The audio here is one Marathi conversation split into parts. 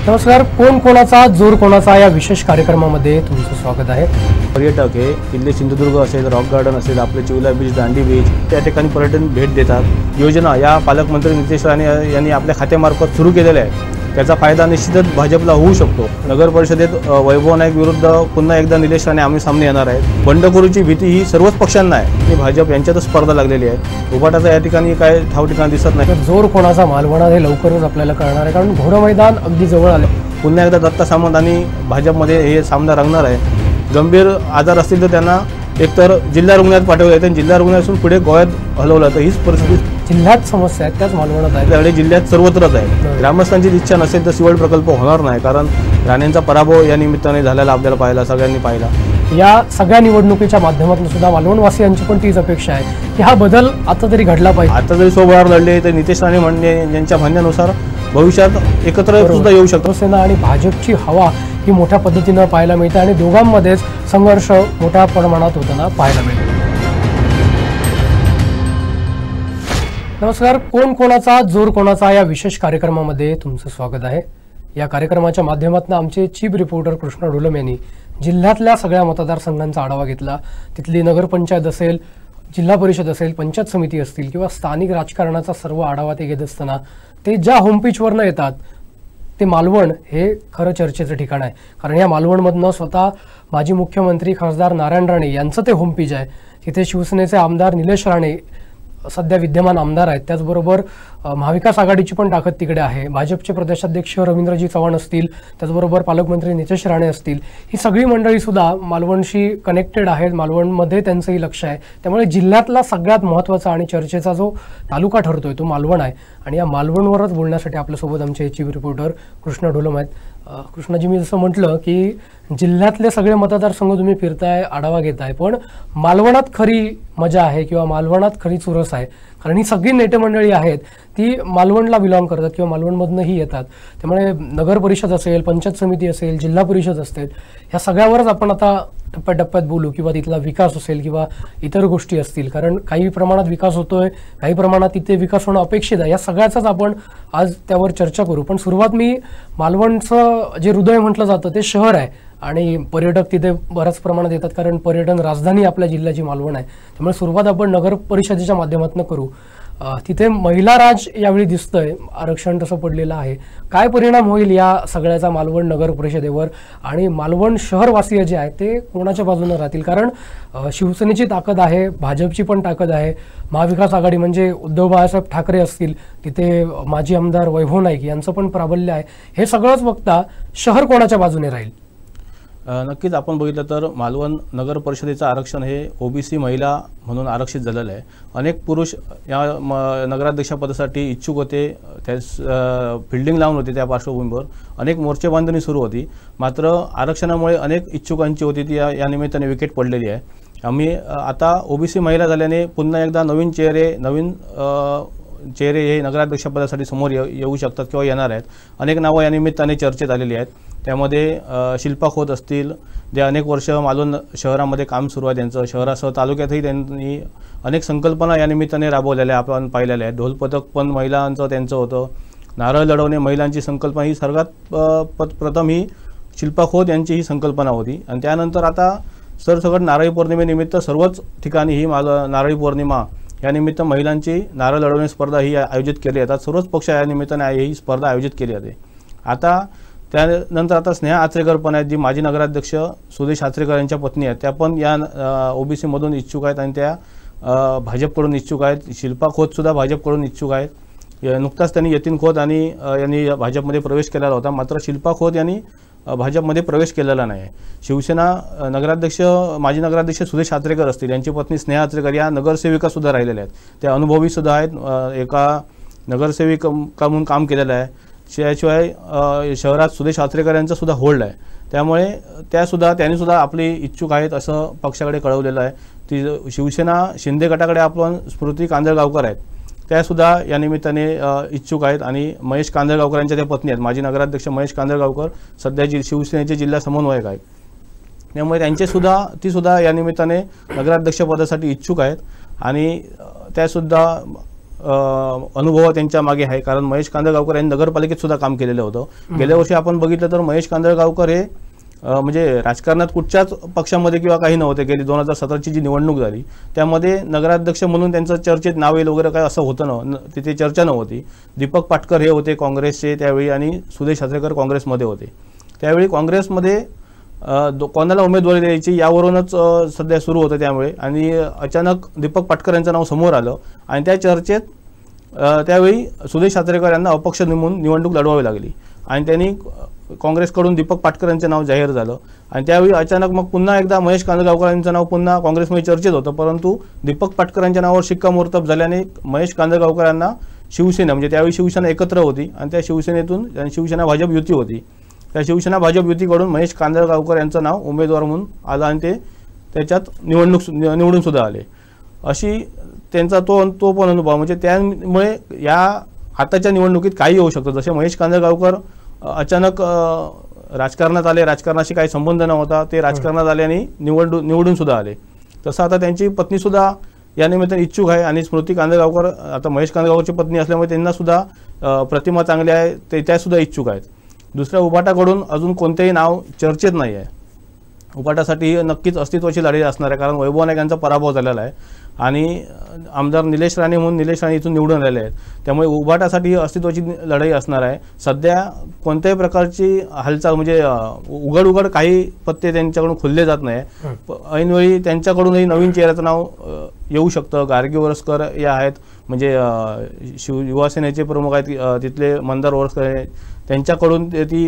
नमस्कार. कोण कोणाचा जोर कोणाचा या विशेष कार्यक्रमामध्ये तुमचं स्वागत आहे. पर्यटक हे किल्ले सिंधुदुर्ग असेल, रॉक गार्डन असेल, आपले चिवला बीच, दांडी बीच त्या ठिकाणी पर्यटन भेट देतात. योजना या पालकमंत्री नितेश राणे यांनी आपल्या खात्यामार्फत सुरू केलेल्या आहे. त्याचा फायदा निश्चितच भाजपला होऊ शकतो. नगर परिषदेत वैभव नाईक विरुद्ध पुन्हा एकदा निलेश राणे आम्ही सामने येणार आहेत. बंडखोरीची भीती ही सर्वच पक्षांना आहे आणि भाजप यांच्यातच स्पर्धा लागलेली आहे. उभाटाचा या ठिकाणी काय ठाव ठिकाण दिसत नाही. जोर कोणाचा मालवणात हे लवकरच आपल्याला कळणार आहे, कारण घोडं मैदान अगदी जवळ आले. पुन्हा एकदा दत्ता सामंत आणि भाजपमध्ये हे सामना रंगणार आहे. गंभीर आजार असतील तर त्यांना एकतर जिल्हा रुग्णालयात पाठवलं येते आणि जिल्हा रुग्णालयातून पुढे गोव्यात हलवलं तर हीच परिस्थिती जिल्ह्यात समस्या आहेत, त्याच मालवणात आहे. त्यामुळे जिल्ह्यात सर्वत्रच आहे. ग्रामस्थांची इच्छा नसेल तर सिवल प्रकल्प होणार नाही, कारण राणेंचा पराभव या निमित्ताने झालेला आपल्याला पाहिला, सगळ्यांनी पाहिला. या सगळ्या निवडणुकीच्या माध्यमातून सुद्धा मालवणवासियांची पण तीच अपेक्षा आहे की हा बदल आता तरी घडला पाहिजे. आता जरी सोबळावर लढले तर नितेश राणे यांच्या म्हणण्यानुसार भविष्यात एकत्र सुद्धा येऊ शकतो. शिवसेना आणि भाजपची हवा ही मोठ्या पद्धतीनं पाहायला मिळते आणि दोघांमध्येच संघर्ष मोठ्या प्रमाणात होताना पाहायला मिळतो. नमस्कार. कोण कोणाचा जोर कोणाचा या विशेष कार्यक्रमामध्ये तुमचं स्वागत आहे. या कार्यक्रमाच्या माध्यमातून आमचे चीफ रिपोर्टर कृष्णा ढोलम यांनी जिल्ह्यातल्या सगळ्या मतदारसंघांचा आढावा घेतला. तिथली नगरपंचायत असेल, जिल्हा परिषद असेल, पंचायत समिती असतील किंवा स्थानिक राजकारणाचा सर्व आढावा ते घेत असताना ते ज्या होमपिचवरनं येतात ते मालवण हे खरं चर्चेचं ठिकाण आहे. कारण या मालवणमधनं स्वतः माजी मुख्यमंत्री खासदार नारायण राणे यांचं ते होमपिच आहे. तिथे शिवसेनेचे आमदार निलेश राणे सध्या विद्यमान आमदार आहेत. त्याचबरोबर महाविकास आघाडीची पण ताकद तिकडे आहे. भाजपचे प्रदेशाध्यक्ष रवींद्रजी चव्हाण असतील, त्याचबरोबर पालकमंत्री नितेश राणे असतील, ही सगळी मंडळी सुद्धा मालवणशी कनेक्टेड आहेत. मालवणमध्ये त्यांचंही लक्ष आहे. त्यामुळे जिल्ह्यातला सगळ्यात महत्त्वाचा आणि चर्चेचा जो तालुका ठरतोय तो मालवण आहे. आणि या मालवणवरच बोलण्यासाठी आपल्यासोबत आमचे चीफ रिपोर्टर कृष्णा ढोलम आहेत. कृष्णाजी, मी जसं म्हटलं की जिल्ह्यातले सगळे मतदारसंघ तुम्ही फिरताय, आढावा घेताय, पण मालवणात खरी मजा आहे किंवा मालवणात खरी चुरस आहे. कारण ही सगळी नेते मंडळी आहेत ती मालवणला बिलॉंग करतात किंवा मालवणमधनंही येतात. त्यामुळे नगर परिषद असेल, पंचायत समिती असेल, जिल्हा परिषद असतील, ह्या सगळ्यावरच आपण आता टप्प्याटप्प्यात बोलू किंवा तिथला विकास असेल किंवा इतर गोष्टी असतील. कारण काही प्रमाणात विकास होतोय, काही प्रमाणात तिथे विकास होणं अपेक्षित आहे. या सगळ्याचाच आपण आज त्यावर चर्चा करू. पण सुरुवात मी मालवणचं जे हृदय म्हटलं जातं ते शहर आहे आणि पर्यटक तिथे बऱ्याच प्रमाणात येतात, कारण पर्यटन राजधानी आपल्या जिल्ह्याची मालवण आहे. त्यामुळे सुरुवात आपण नगर परिषदेच्या माध्यमातून करू. तिथे महिला राज यावेळी दिसतंय, आरक्षण तसं पडलेलं आहे. काय परिणाम होईल या सगळ्याचा मालवण नगर परिषदेवर आणि मालवण शहरवासीय जे आहेत ते कोणाच्या बाजूने राहतील? कारण शिवसेनेची ताकद आहे, भाजपची पण ताकद आहे, महाविकास आघाडी म्हणजे उद्धव बाळासाहेब ठाकरे असतील, तिथे माजी आमदार वैभव नाईक यांचं पण प्राबल्य आहे. हे सगळंच बघता शहर कोणाच्या बाजूने राहील? नक्कीच आपण बघितलं तर मालवण नगर परिषदेचं आरक्षण हे ओबीसी महिला म्हणून आरक्षित झालेलं आहे. अनेक पुरुष या नगराध्यक्षपदासाठी इच्छुक होते, त्या फिल्डिंग लावून होते. त्या पार्श्वभूमीवर अनेक मोर्चे बांधणी सुरू होती. मात्र आरक्षणामुळे अनेक इच्छुकांची होती ती या निमित्ताने विकेट पडलेली आहे. आम्ही आता ओबीसी महिला झाल्याने पुन्हा एकदा नवीन चेहरे हे नगराध्यक्षपदासाठी समोर येऊ शकतात किंवा येणार आहेत. अनेक नावं या निमित्ताने चर्चेत आलेली आहेत. त्यामध्ये शिल्पा खोत असतील, जे अनेक वर्ष मालवण शहरामध्ये काम सुरू आहे त्यांचं. शहरासह तालुक्यातही त्यांनी अनेक संकल्पना या निमित्ताने राबवलेल्या आपण पाहिलेल्या आहेत. ढोलपथक पण महिलांचं त्यांचं होतं. नारळ लढवणे महिलांची संकल्पना ही सर्वात प्रथम ही शिल्पा खोत यांची ही संकल्पना होती. आणि त्यानंतर आता सरसकट नारळी पौर्णिमेनिमित्त सर्वच ठिकाणी ही नारळी पौर्णिमा या निमित्त महिलांची नारळ लढवणे स्पर्धा ही आयोजित केली जातात. सर्वच पक्ष या निमित्ताने ही स्पर्धा आयोजित केली जाते. आता त्यानंतर आता स्नेहा आचरेकर पण आहेत, जी माजी नगराध्यक्ष सुदेश आचरेकर यांच्या पत्नी आहेत. त्या पण या ओबीसीमधून इच्छुक आहेत आणि त्या भाजपकडून इच्छुक आहेत. शिल्पा खोतसुद्धा भाजपकडून इच्छुक आहेत. नुकताच त्यांनी यतीन खोत यांनी भाजपमध्ये प्रवेश केलेला होता. मात्र शिल्पा खोत यांनी भाजपमध्ये प्रवेश केलेला नाही. शिवसेना माजी नगराध्यक्ष सुदेश आचरेकर असतील, यांची पत्नी स्नेहा आचरेकर या नगरसेविकासुद्धा राहिलेल्या आहेत. त्या अनुभवीसुद्धा आहेत, एका नगरसेविका म्हणून काम केलेलं आहे. त्याशिवाय शहरात सुदेश आचरेकर यांचा सुद्धा होल्ड आहे. त्यामुळे त्यांनीसुद्धा आपली इच्छुक आहेत असं पक्षाकडे कळवलेलं आहे. ती शिवसेना शिंदे गटाकडे आपण स्मृती कांदळगावकर आहेत, त्यासुद्धा या निमित्ताने इच्छुक आहेत. आणि महेश कांदळगावकर यांच्या त्या पत्नी आहेत, माजी नगराध्यक्ष महेश कांदळगावकर सध्या शिवसेनेचे जिल्हा समन्वयक आहेत. त्यामुळे तीसुद्धा या निमित्ताने नगराध्यक्षपदासाठी इच्छुक आहेत. आणि त्यासुद्धा अनुभव त्यांच्या मागे आहे, कारण महेश कांदळगावकर यांनी नगरपालिकेत सुद्धा काम केलेलं होतं. गेल्या वर्षी आपण बघितलं तर महेश कांदळगावकर हे म्हणजे राजकारणात कुठच्याच पक्षामध्ये किंवा काही नव्हते. गेली 2017ची जी निवडणूक झाली त्यामध्ये नगराध्यक्ष म्हणून त्यांचं चर्चेत नाव येईल वगैरे काय असं होतं तिथे चर्चा नव्हती. दीपक पाटकर हे होते काँग्रेसचे त्यावेळी आणि सुदेश हात्रेकर काँग्रेसमध्ये होते. त्यावेळी काँग्रेसमध्ये कोणाला उमेदवारी द्यायची यावरूनच सध्या सुरू होतं. त्यामुळे आणि अचानक दीपक पाटकर यांचं नाव समोर आलं आणि त्या चर्चेत त्यावेळी सुदेश हात्रेकर यांना अपक्ष नेमून निवडणूक लढवावी लागली आणि त्यांनी काँग्रेसकडून दीपक पाटकर यांचं नाव जाहीर झालं. आणि त्यावेळी अचानक मग पुन्हा एकदा महेश कांदळगावकर यांचं नाव पुन्हा काँग्रेसमध्ये चर्चेत होतं, परंतु दीपक पाटकर यांच्या नावावर शिक्कामोर्तब झाल्याने महेश कांदळगावकर यांना शिवसेना म्हणजे त्यावेळी शिवसेना एकत्र होती आणि त्या शिवसेनेतून शिवसेना भाजप युती होती. त्या शिवसेना भाजप युतीकडून महेश कांदळगावकर यांचं नाव उमेदवार म्हणून आलं आणि ते त्याच्यात निवडून सुद्धा आले. अशी त्यांचा तो पण अनुभव म्हणजे त्यामुळे या आताच्या निवडणुकीत काही होऊ शकतं. जसे महेश कांदळगावकर अचानक राजकारणात आले, राजकारणाशी काही संबंध नव्हता, ते राजकारणात आले आणि निवडून सुद्धा आले. तसं आता त्यांची पत्नी सुद्धा या निमित्ताने इच्छुक आहे आणि स्मृती कांदळगावकर आता महेश कांदळगावकरची पत्नी असल्यामुळे त्यांना सुद्धा प्रतिमा चांगली आहे, त्या सुद्धा इच्छुक आहेत. दुसऱ्या उभाटाकडून अजून कोणतेही नाव चर्चेत नाही आहे. उभाटासाठी नक्कीच अस्तित्वाची लढाई असणार आहे, कारण वैभव नाईक यांचा पराभव झालेला आहे आणि आमदार निलेश राणे म्हणून निलेश राणे इथून निवडून आलेले आहेत. त्यामुळे उभाटासाठी अस्तित्वाची लढाई असणार आहे. सध्या कोणत्याही प्रकारची हालचाल म्हणजे उघड काही पत्ते त्यांच्याकडून खुलले जात नाही. ऐनवेळी त्यांच्याकडूनही नवीन चेहऱ्याचं नाव येऊ शकतं. गार्गी ओरसकर या आहेत म्हणजे युवासेनेचे प्रमुख आहेत तिथले मंदार ओरसकर, त्यांच्याकडून ती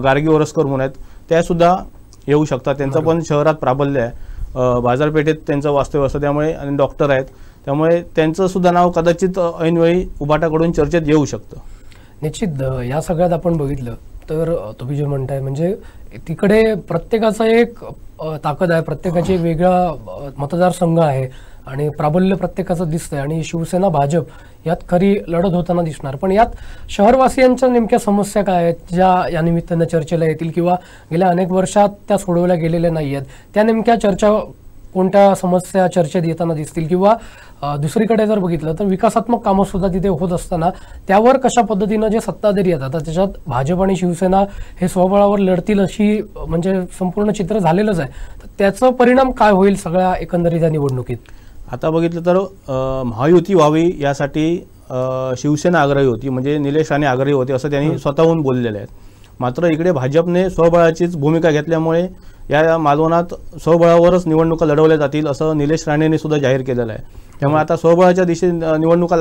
गार्गी ओरसकर म्हणून आहेत, त्यासुद्धा येऊ शकतात. त्यांचं पण शहरात प्राबल्य आहे, बाजारपेठेत त्यांचं वास्तव्य असतं त्यामुळे आणि डॉक्टर आहेत त्यामुळे त्यांचं सुद्धा नाव कदाचित ऐनवेळी उभाटाकडून चर्चेत येऊ शकतं. निश्चित या सगळ्यात आपण बघितलं तर तुम्ही जे म्हणताय म्हणजे तिकडे प्रत्येकाचा एक ताकद आहे, प्रत्येकाची एक वेगळा मतदारसंघ आहे आणि प्राबल्य प्रत्येकाचं दिसतंय आणि शिवसेना भाजप यात खरी लढत होताना दिसणार. पण यात शहरवासियांच्या नेमक्या समस्या काय आहेत ज्या या निमित्तानं चर्चेला येतील किंवा गेल्या अनेक वर्षात त्या सोडवल्या गेलेल्या नाही आहेत, त्या नेमक्या चर्चा कोणत्या समस्या चर्चेत येताना दिसतील किंवा दुसरीकडे जर बघितलं तर विकासात्मक कामं सुद्धा तिथे होत असताना त्यावर कशा पद्धतीनं जे सत्ताधारी आहेत आता त्याच्यात भाजप आणि शिवसेना हे स्वबळावर लढतील अशी म्हणजे संपूर्ण चित्र झालेलंच आहे. तर त्याचा परिणाम काय होईल सगळ्या एकंदरीत या निवडणुकीत? आता बघितलं तर महायुती व्हावी यासाठी शिवसेना आग्रही होती म्हणजे निलेश राणे आग्रही होते असं त्यांनी स्वतःहून बोललेले आहेत. मात्र इकडे भाजपने स्वबळाचीच भूमिका घेतल्यामुळे या मालवणात स्वबळावरच निवडणुका लढवल्या जातील असं निलेश राणेंनी सुद्धा जाहीर केलेलं आहे. त्यामुळे आता स्वबळाच्या दिशेने निवडणुका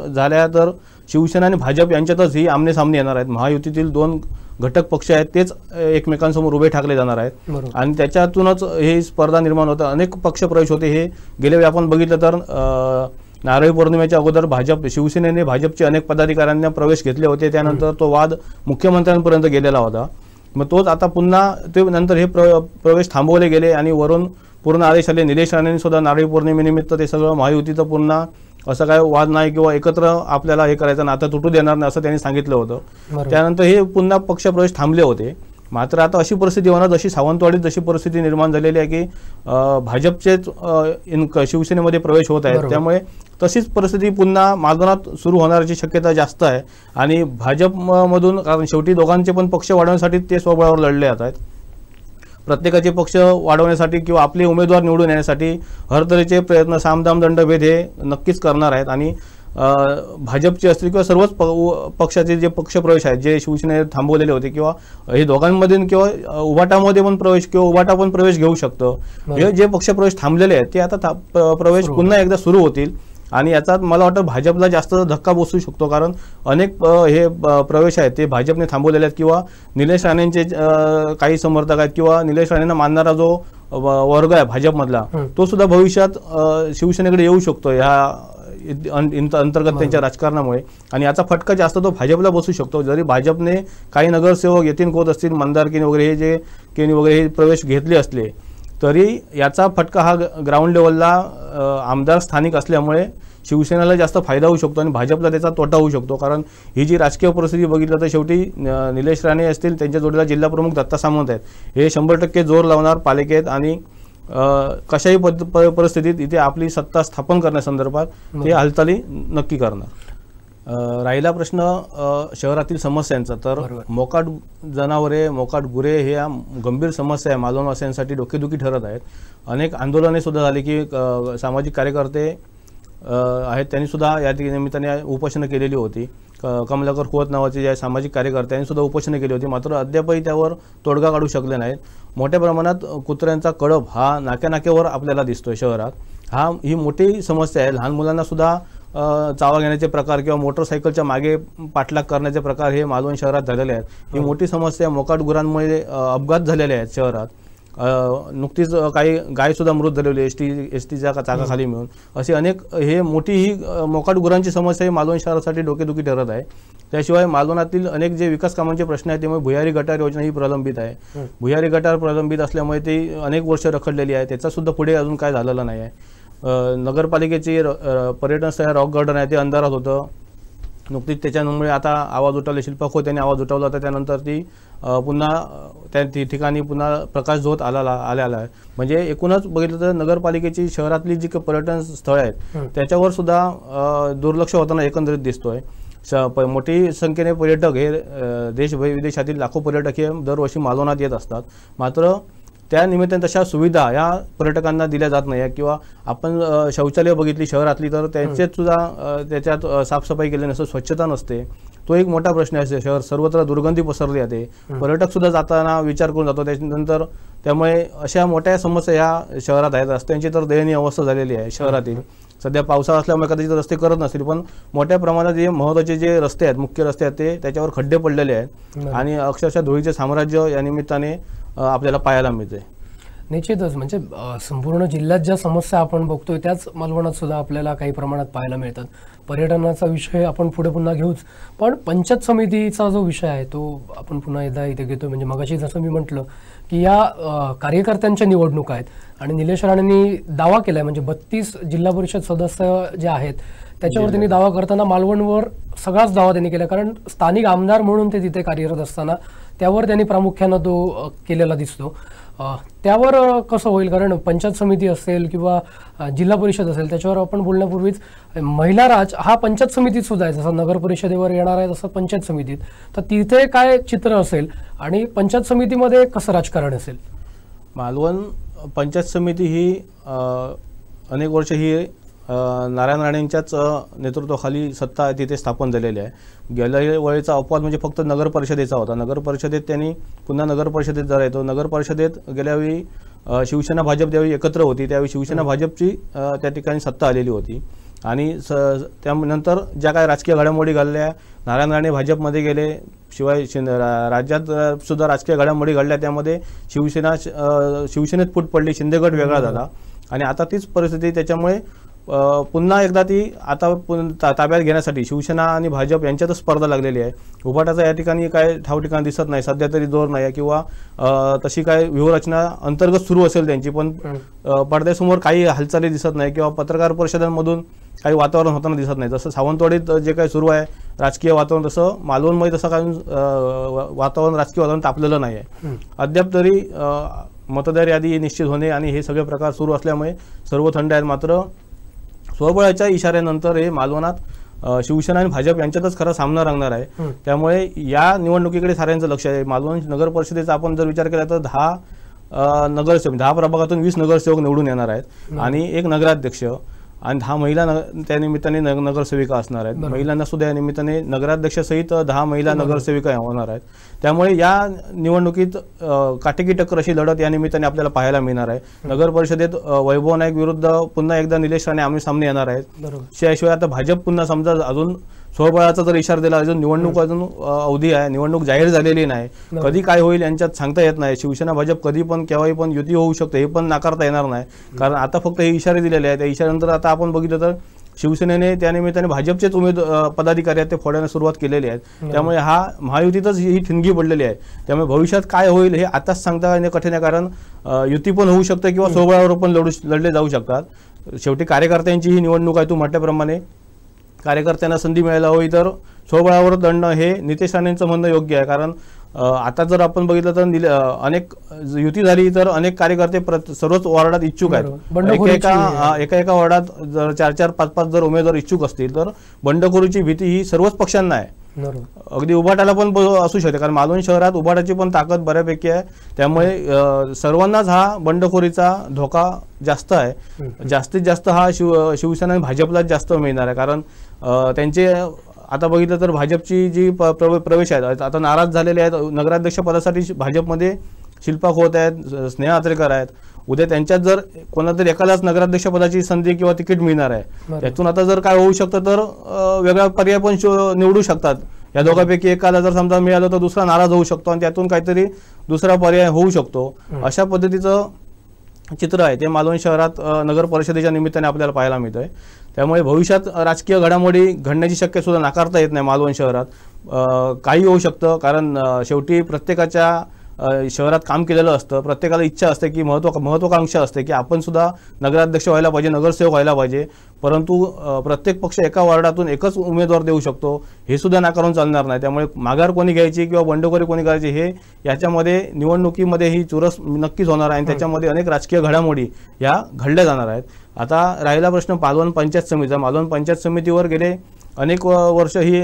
झाल्या तर शिवसेना आणि भाजप यांच्यातच ही आमनेसामने येणार आहेत. महायुतीतील दोन घटक पक्ष आहेत तेच एकमेकांसमोर उभे ठाकले जाणार आहेत आणि त्याच्यातूनच ही स्पर्धा निर्माण होतं. अनेक पक्ष प्रवेश होते. हे गेल्या वेळी आपण बघितलं तर नारळी पौर्णिमेच्या अगोदर शिवसेनेने भाजपचे अनेक पदाधिकाऱ्यांना प्रवेश घेतले होते. त्यानंतर तो वाद मुख्यमंत्र्यांपर्यंत गेलेला होता. मग तोच आता पुन्हा ते नंतर हे प्रवेश थांबवले गेले आणि वरून पूर्ण आदेश आले. निलेश राणेंनी सुद्धा नारळी पौर्णिमेनिमित्त ते सगळं महायुतीचं पुन्हा असं काय वाद नाही किंवा एकत्र आपल्याला हे करायचं नातं तुटू देणार नाही असं त्यांनी सांगितलं होतं. त्यानंतर हे पुन्हा पक्षप्रवेश थांबले होते. मात्र आता अशी परिस्थिती होणार जशी सावंतवाडीत जशी परिस्थिती निर्माण झालेली आहे की भाजपचेच शिवसेनेमध्ये प्रवेश होत आहेत. त्यामुळे तशीच परिस्थिती पुन्हा मालवणात सुरू होण्याची शक्यता जास्त आहे आणि भाजपमधून कारण शेवटी दोघांचे पण पक्ष वाढवण्यासाठी ते स्वबळावर लढले जात आहेत. प्रत्येकाचे पक्ष वाढवण्यासाठी किंवा आपले उमेदवार निवडून येण्यासाठी हर तऱ्हेचे प्रयत्न सामदाम दंडभेद हे नक्कीच करणार आहेत आणि भाजपचे असतील किंवा सर्वच पक्षाचे जे पक्षप्रवेश आहेत जे शिवसेनेने थांबवलेले होते किंवा हे दोघांमधून किंवा उभाटामध्ये पण प्रवेश किंवा उभाटा पण प्रवेश घेऊ शकतो. हे जे पक्षप्रवेश थांबलेले आहेत ते आता प्रवेश पुन्हा एकदा सुरू होतील आणि याचा मला वाटतं भाजपला जास्त धक्का बसू शकतो कारण अनेक हे प्रवेश आहेत ते भाजपने थांबवलेले आहेत किंवा निलेश राणेंचे काही समर्थक आहेत किंवा निलेश राणेंना मानणारा जो वर्ग आहे भाजपमधला तो सुद्धा भविष्यात शिवसेनेकडे येऊ शकतो ह्या अंतर्गत त्यांच्या राजकारणामुळे आणि याचा फटका जास्त तो भाजपला बसू शकतो. जरी भाजपने काही नगरसेवक यतीन खोत असतील मंदारकीन वगैरे हे जे केनी वगैरे हे प्रवेश घेतले असले तरी याचा फटका हा ग्राउंड लेवलला आमदार स्थानिक असल्यामुळे शिवसेनेला जास्त फायदा होऊ शकतो आणि भाजपला त्याचा तोटा होऊ शकतो. कारण ही जी राजकीय परिस्थिती बघितलं तर शेवटी निलेश राणे असतील त्यांच्या जोडीला जिल्हा प्रमुख दत्ता सामंत आहेत हे 100% जोर लावणार पालिकेत आणि कशाही परिस्थितीत इथे आपली सत्ता स्थापन करण्यासंदर्भात ते हालचाली नक्की करणार. राहिला प्रश्न शहरातील समस्यांचा, तर मोकाट जनावरे, मोकाट गुरे हे या गंभीर समस्या आहे, मालवणवासियांसाठी डोकेदुखी ठरत आहेत. अनेक आंदोलने सुद्धा झाली की सामाजिक कार्यकर्ते आहेत त्यांनी सुद्धा या निमित्ताने उपोषणं केलेली होती. कमलाकर खोत नावाचे जे सामाजिक कार्यकर्त्यांनी सुद्धा उपोषणं केली होती, मात्र अद्यापही त्यावर तोडगा काढू शकले नाहीत. मोठ्या प्रमाणात कुत्र्यांचा कळप हा नाक्यानाक्यावर आपल्याला दिसतोय शहरात. ही मोठी समस्या आहे. लहान मुलांना सुद्धा चावा घेण्याचे प्रकार किंवा मोटरसायकलच्या मागे पाठलाग करण्याचे प्रकार हे मालवण शहरात झालेले आहेत. ही मोठी समस्या मोकाट गुरांमुळे अपघात झालेले आहेत शहरात. नुकतीच काही गायसुद्धा मृत झालेली एसटीच्या चाकाखाली मिळून. अशी अनेक हे मोठी ही मोकाट गुरांची समस्या ही मालवण शहरासाठी डोकेदुखी ठरत आहे. त्याशिवाय मालवणातील अनेक जे विकास कामांचे प्रश्न आहेत त्यामुळे भुयारी गटार योजना ही प्रलंबित आहे. भुयारी गटार प्रलंबित असल्यामुळे ती अनेक वर्ष रखडलेली आहे. त्याचा सुद्धा पुढे अजून काय झालेलं नाही आहे. नगरपालिकेची पर्यटन स्थळ रॉक गार्डन आहे ते अंधारात होतं. नुकतीच त्याच्यामुळे आता आवाज उठवले, शिल्पा खोत यांनी आवाज उठवला होता. त्यानंतर ती पुन्हा त्या ठिकाणी पुन्हा प्रकाश झोत आलेला आहे. म्हणजे एकूणच बघितलं तर नगरपालिकेची शहरातली जी पर्यटन स्थळं आहेत त्याच्यावर सुद्धा दुर्लक्ष होताना एकंदरीत दिसतोय. मोठी संख्येने पर्यटक हे देश विदेशातील लाखो पर्यटक हे दरवर्षी मालवणात येत असतात. मात्र त्या निमित्ताने तशा सुविधा या पर्यटकांना दिल्या जात नाही. किंवा आपण शौचालय बघितली शहरातली तर त्यांच्यात सुद्धा त्याच्यात साफसफाई केली नसते, स्वच्छता नसते. तो एक मोठा प्रश्न आहे. शहर सर्वत्र दुर्गंधी पसरली जाते. पर्यटक सुद्धा जाताना विचार करून जातो. त्याच्यानंतर त्यामुळे अशा मोठ्या समस्या या शहरात आहेत. रस्त्यांची तर दयनीय अवस्था झालेली आहे शहरातील. सध्या पावसाळा असल्यामुळे कदाचित रस्ते करत नसतील, पण मोठ्या प्रमाणात जे महत्त्वाचे जे रस्ते आहेत, मुख्य रस्ते आहेत त्याच्यावर खड्डे पडलेले आहेत आणि अक्षरशः धुळीचे साम्राज्य या निमित्ताने आपल्याला पाहायला मिळते. निश्चितच म्हणजे संपूर्ण जिल्ह्यात ज्या समस्या आपण बघतोय त्याच मालवणात सुद्धा आपल्याला काही प्रमाणात पाहायला मिळतात. पर्यटनाचा विषय आपण पुढे पुन्हा घेऊच, पण पंचायत समितीचा जो विषय आहे तो आपण पुन्हा एकदा इथे घेतोय. म्हणजे मगाशी जसं मी म्हटलं की या कार्यकर्त्यांच्या निवडणुका आहेत आणि निलेश राणेंनी दावा केलाय, म्हणजे 32 जिल्हा परिषद सदस्य जे आहेत त्याच्यावर त्यांनी दावा करताना मालवणवर सगळाच दावा त्यांनी केला. कारण स्थानिक आमदार म्हणून ते तिथे कार्यरत असताना त्यावर त्यांनी प्रामुख्यानं तो केलेला दिसतो. त्यावर कसं होईल, कारण पंचायत समिती असेल किंवा जिल्हा परिषद असेल त्याच्यावर आपण बोलण्यापूर्वीच महिला राज हा पंचायत समितीत सुद्धा आहे. जसं नगर परिषदेवर येणार आहे तसं पंचायत समितीत, तर तिथे काय चित्र असेल आणि पंचायत समितीमध्ये कसं राजकारण असेल? मालवण पंचायत समिती ही अनेक वर्ष ही नारायण राणेंच्याच नेतृत्वाखाली सत्ता तिथे स्थापन झालेली आहे. गेल्या वेळेचा अपवाद म्हणजे फक्त नगर परिषदेचा होता. नगर परिषदेत त्यांनी पुन्हा नगर परिषदेत जरा येतो. नगर परिषदेत गेल्यावेळी शिवसेना भाजप ज्यावेळी एकत्र होती त्यावेळी शिवसेना भाजपची त्या ठिकाणी सत्ता आलेली होती आणि त्यानंतर ज्या काही राजकीय घडामोडी घडल्या, नारायण राणे भाजपमध्ये गेले, शिवाय राज्यात सुद्धा राजकीय घडामोडी घडल्या, त्यामध्ये शिवसेनेत फूट पडली, शिंदेगड वेगळा झाला आणि आता तीच परिस्थिती. त्याच्यामुळे पुन्हा एकदा ती आता ताब्यात घेण्यासाठी शिवसेना आणि भाजप यांच्यातच स्पर्धा लागलेली आहे. उभाटाचा या ठिकाणी काय ठाव ठिकाण दिसत नाही सध्या तरी, जोर नाही किंवा तशी काय व्यूहरचना अंतर्गत सुरू असेल त्यांची, पण पडद्यासमोर काही हालचाली दिसत नाही किंवा पत्रकार परिषदांमधून काही वातावरण होताना दिसत नाही. जसं सावंतवाडीत जे काही सुरू आहे राजकीय वातावरण, तसं मालवणमध्ये तसं काही वातावरण राजकीय वातावरण तापलेलं नाही आहे अद्याप तरी. मतदार यादी निश्चित होणे आणि हे सगळे प्रकार सुरू असल्यामुळे सर्व थंड आहेत. मात्र स्वबळाच्या इशाऱ्यानंतर हे मालवणात शिवसेना आणि भाजप यांच्यातच खरा सामना रंगणार आहे. त्यामुळे या निवडणुकीकडे साऱ्यांचं लक्ष आहे. मालवण नगर परिषदेचा आपण जर विचार केला तर 10 नगरसेवक, 10 प्रभागातून 20 नगरसेवक निवडून येणार आहेत आणि 1 नगराध्यक्ष आणि 10 महिला त्या निमित्ताने नगरसेविका असणार आहेत. महिलांना सुद्धा या निमित्ताने नगराध्यक्षसहित 10 महिला नगरसेविका होणार आहेत. त्यामुळे या निवडणुकीत काटेकी टक्कर अशी लढत या निमित्ताने आपल्याला पाहायला मिळणार आहे. नगर परिषदेत वैभव नाईक विरुद्ध पुन्हा एकदा निलेश राणे आमने सामने येणार आहेत. त्याशिवाय आता भाजप पुन्हा समजा अजून स्वबळाचा जर इशारा दिला, अजून निवडणूक अजून अवधी आहे, निवडणूक जाहीर झालेली नाही, कधी काय होईल यांच्यात सांगता येत नाही. शिवसेना भाजप कधी पण केव्हाही पण युती होऊ शकते हे पण नाकारता येणार नाही. कारण आता फक्त हे इशारे दिलेले आहेत. त्या इशाऱ्यानंतर आता आपण बघितलं तर शिवसेनेने त्या निमित्ताने भाजपचेच पदाधिकारी आहेत ते फोडण्यास सुरुवात केलेली आहे. त्यामुळे हा महायुतीतच ही ठिणगी पडलेली आहे. त्यामुळे भविष्यात काय होईल हे आताच सांगता येणे कठीण आहे. कारण युती पण होऊ शकते किंवा स्वबळावर पण लढले जाऊ शकतात. शेवटी कार्यकर्त्यांची ही निवडणूक आहे. तू म्हटल्याप्रमाणे कार्यकर्त्यांना संधी मिळायला हवी, तर स्वबळावर लढणं हे नितेश राणेंचं म्हणणं योग्य आहे. कारण आता जर आपण बघितलं तर अनेक युती झाली तर अनेक कार्यकर्ते सर्वच वॉर्डात इच्छुक आहेत. एका वॉर्डात जर 4-4, 5-5 जर उमेदवार इच्छुक असतील तर बंडखोरीची भीती ही सर्वच पक्षांना आहे. अगदी उभाटाला पण असू शकते, कारण मालवण शहरात उभाटाची पण ताकद बऱ्यापैकी आहे. त्यामुळे सर्वांनाच हा बंडखोरीचा धोका जास्त आहे. जास्तीत जास्त हा शिवसेना आणि भाजपलाच जास्त मिळणार आहे, कारण त्यांचे आता बघितलं तर भाजपची जी प्रवेश आहेत आता नाराज झालेले आहेत. नगराध्यक्ष पदासाठी भाजपमध्ये शिल्पा खोत आहेत, स्नेहा आचरेकर आहेत. उद्या त्यांच्यात जर कोणातरी एकालाच नगराध्यक्ष पदाची संधी किंवा तिकीट मिळणार आहे, त्यातून आता जर काय होऊ शकतं तर वेगळा पर्याय पण निवडू शकतात. या दोघांपैकी एकाला जर समजा मिळालं तर दुसरा नाराज होऊ शकतो आणि त्यातून काहीतरी दुसरा पर्याय होऊ शकतो. अशा पद्धतीचं चित्र आहे ते मालवण शहरात नगर परिषदेच्या निमित्ताने आपल्याला पाहायला मिळतंय. त्यामुळे भविष्यात राजकीय घडामोडी घडण्याची शक्यता सुद्धा नाकारता येत नाही. मालवण शहरात काही होऊ शकतं, कारण शेवटी प्रत्येकाच्या शहरात काम केलेलं असतं. प्रत्येकाला इच्छा असते की महत्वाकांक्षा असते की आपण सुद्धा नगराध्यक्ष व्हायला पाहिजे, नगरसेवक व्हायला पाहिजे. परंतु प्रत्येक पक्ष एका वॉर्डातून एकच उमेदवार देऊ शकतो, हे सुद्धा नाकारून चालणार नाही. त्यामुळे माघार कोणी घ्यायची किंवा बंडखोरी कोणी करायची हे याच्यामध्ये निवडणुकीमध्ये ही चुरस नक्कीच होणार आहे आणि त्याच्यामध्ये अनेक राजकीय घडामोडी या घडल्या जाणार आहेत. आता राहिला प्रश्न मालवण पंचायत समितीचा. मालवण पंचायत समितीवर गेले अनेक वर्ष ही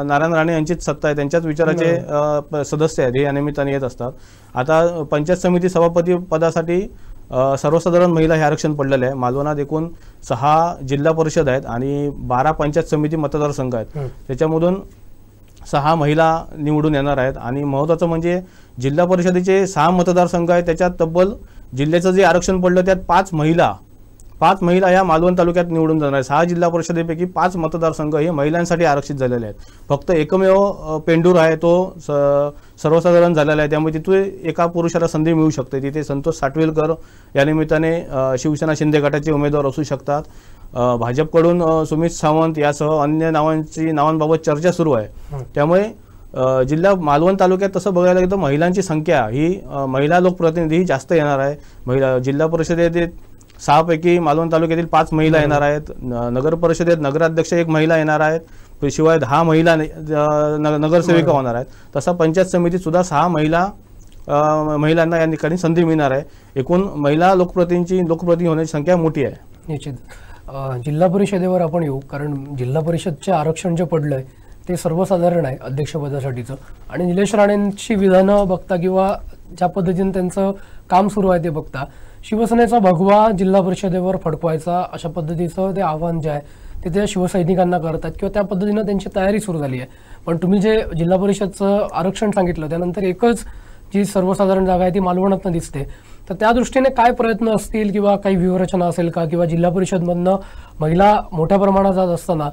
नारायण राणे यांचीच सत्ता आहे, त्यांच्याच विचाराचे सदस्य आहेत, हे या निमित्ताने येत असतात. आता पंचायत समिती सभापती पदासाठी सर्वसाधारण महिला हे आरक्षण पडलेले आहे. मालवणात एकूण 6 जिल्हा परिषद आहेत आणि 12 पंचायत समिती मतदारसंघ आहेत. त्याच्यामधून 6 महिला निवडून येणार आहेत. आणि महत्त्वाचं म्हणजे जिल्हा परिषदेचे 6 मतदारसंघ आहेत, त्याच्यात तब्बल जिल्ह्याचं जे आरक्षण पडलं त्यात 5 महिला या मालवण तालुक्यात निवडून जाणार आहेत. 6 जिल्हा परिषदेपैकी 5 मतदारसंघ हे महिलांसाठी आरक्षित झालेले आहेत. फक्त एकमेव पेंडूर आहे तो सर्वसाधारण झालेला आहे, त्यामुळे तिथे एका पुरुषाला संधी मिळू शकते. तिथे संतोष साटवेलकर या निमित्ताने शिवसेना शिंदे गटाचे उमेदवार असू शकतात. भाजपकडून सुमित सावंत यासह अन्य नावांबाबत चर्चा सुरू आहे. त्यामुळे जिल्हा मालवण तालुक्यात तसं बघायला गेलं तर महिलांची संख्या ही महिला लोकप्रतिनिधी जास्त येणार आहे. जिल्हा परिषदेत 6 पैकी मालवण तालुक्यातील 5 महिला येणार आहेत. नगर परिषदेत नगराध्यक्ष 1 महिला येणार आहेत. शिवाय 10 महिला नगरसेविका होणार आहेत. तसा पंचायत समितीत सुद्धा 6 महिलांना या ठिकाणी संधी मिळणार आहे. एकूण महिला लोकप्रतिनिधी होण्याची संख्या मोठी आहे. निश्चित. जिल्हा परिषदेवर आपण येऊ, कारण जिल्हा परिषदचे आरक्षण जे पडलंय ते सर्वसाधारण आहे अध्यक्षपदासाठीचं. आणि निलेश राणेंची विधानं बघता किंवा ज्या पद्धतीने त्यांचं काम सुरू आहे ते बघता शिवसेनेचा भगवा जिल्हा परिषदेवर फडकवायचा अशा पद्धतीचं ते आव्हान जे आहे ते त्या शिवसैनिकांना करतात किंवा त्या पद्धतीनं त्यांची तयारी सुरू झाली आहे. पण तुम्ही जे जिल्हा परिषदचं आरक्षण सांगितलं त्यानंतर एकच जी सर्वसाधारण जागा आहे ती मालवणातनं दिसते, तर त्या दृष्टीने काय प्रयत्न असतील किंवा काही व्यूहरचना असेल का? किंवा जिल्हा परिषदमधनं महिला मोठ्या प्रमाणात जात असताना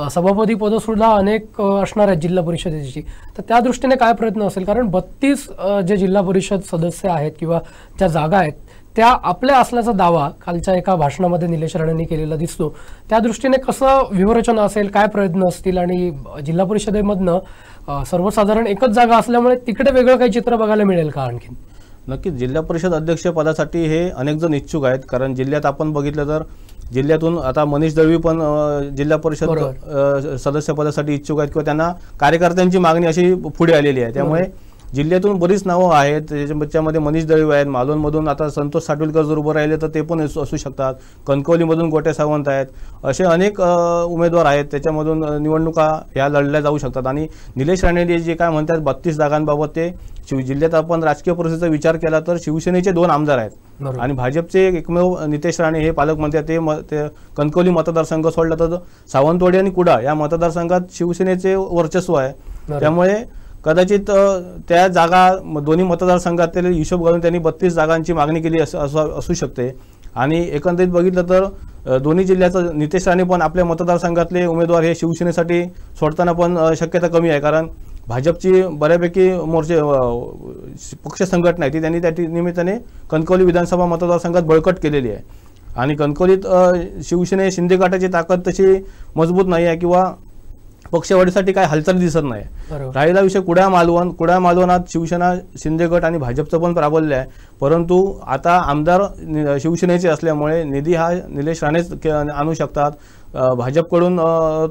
सभापती पदसुद्धा अनेक असणार आहेत जिल्हा परिषदेची, तर त्या दृष्टीने काय प्रयत्न असेल? कारण 32 जे जिल्हा परिषद सदस्य आहेत किंवा ज्या जागा आहेत त्या आपल्या असल्याचा दावा कालच्या एका भाषणामध्ये निलेश राणेंनी केलेला दिसतो. त्या दृष्टीने कसं व्यूहरचना असेल, काय प्रयत्न असतील? आणि जिल्हा परिषदेमधनं सर्वसाधारण एकच जागा असल्यामुळे तिकडे वेगळं काही चित्र बघायला मिळेल का आणखी? नक्कीच. जिल्हा परिषद अध्यक्ष पदासाठी हे अनेक जण इच्छुक आहेत, कारण जिल्ह्यात आपण बघितलं तर जिल्ह्यातून आता मनीष दळवी पण जिल्हा परिषद सदस्य पदासाठी इच्छुक आहेत किंवा त्यांना कार्यकर्त्यांची मागणी अशी पुढे आलेली आहे. त्यामुळे जिल्ह्यातून बरीच नावं आहेत, त्याच्यामध्ये मनीष दळवी आहेत. मालवणमधून आता संतोष साटवेलकर जर उभं राहिले तर ते पण असू शकतात. कणकवलीमधून गोटे सावंत आहेत. असे अनेक उमेदवार आहेत, त्याच्यामधून निवडणुका ह्या लढल्या जाऊ शकतात. आणि निलेश राणे जे काय म्हणतात 32 जागांबाबत ते जिल्ह्यात आपण राजकीय परिस्थितीचा विचार केला तर शिवसेनेचे 2 आमदार आहेत आणि भाजपचे एकमेव नितेश राणे हे पालकमंत्री आहेत. ते कणकवली मतदारसंघ सोडला तर सावंतवाडी आणि कुडा या मतदारसंघात शिवसेनेचे वर्चस्व आहे. त्यामुळे कदाचित त्या जागा दोन्ही मतदारसंघातील हिशोब घालून त्यांनी 32 जागांची मागणी केली असू शकते. आणि एकंदरीत बघितलं तर दोन्ही जिल्ह्याचं नितेश राणे पण आपल्या मतदारसंघातले उमेदवार हे शिवसेनेसाठी सोडताना पण शक्यता कमी आहे, कारण भाजपची बऱ्यापैकी मोर्चे पक्ष संघटना आहे ती त्यांनी त्या निमित्ताने कणकवली विधानसभा मतदारसंघात बळकट केलेली आहे. आणि कणकवलीत शिवसेने शिंदे गटाची ताकद तशी मजबूत नाही आहे किंवा पक्षवाढीसाठी काय हालचाल दिसत नाही. राहिला विषय कुड्या मालवणात शिवसेना शिंदे गट आणि भाजपचं पण प्राबल्य आहे, परंतु आता आमदार शिवसेनेचे असल्यामुळे निधी हा निलेश राणेच आणू शकतात. भाजपकडून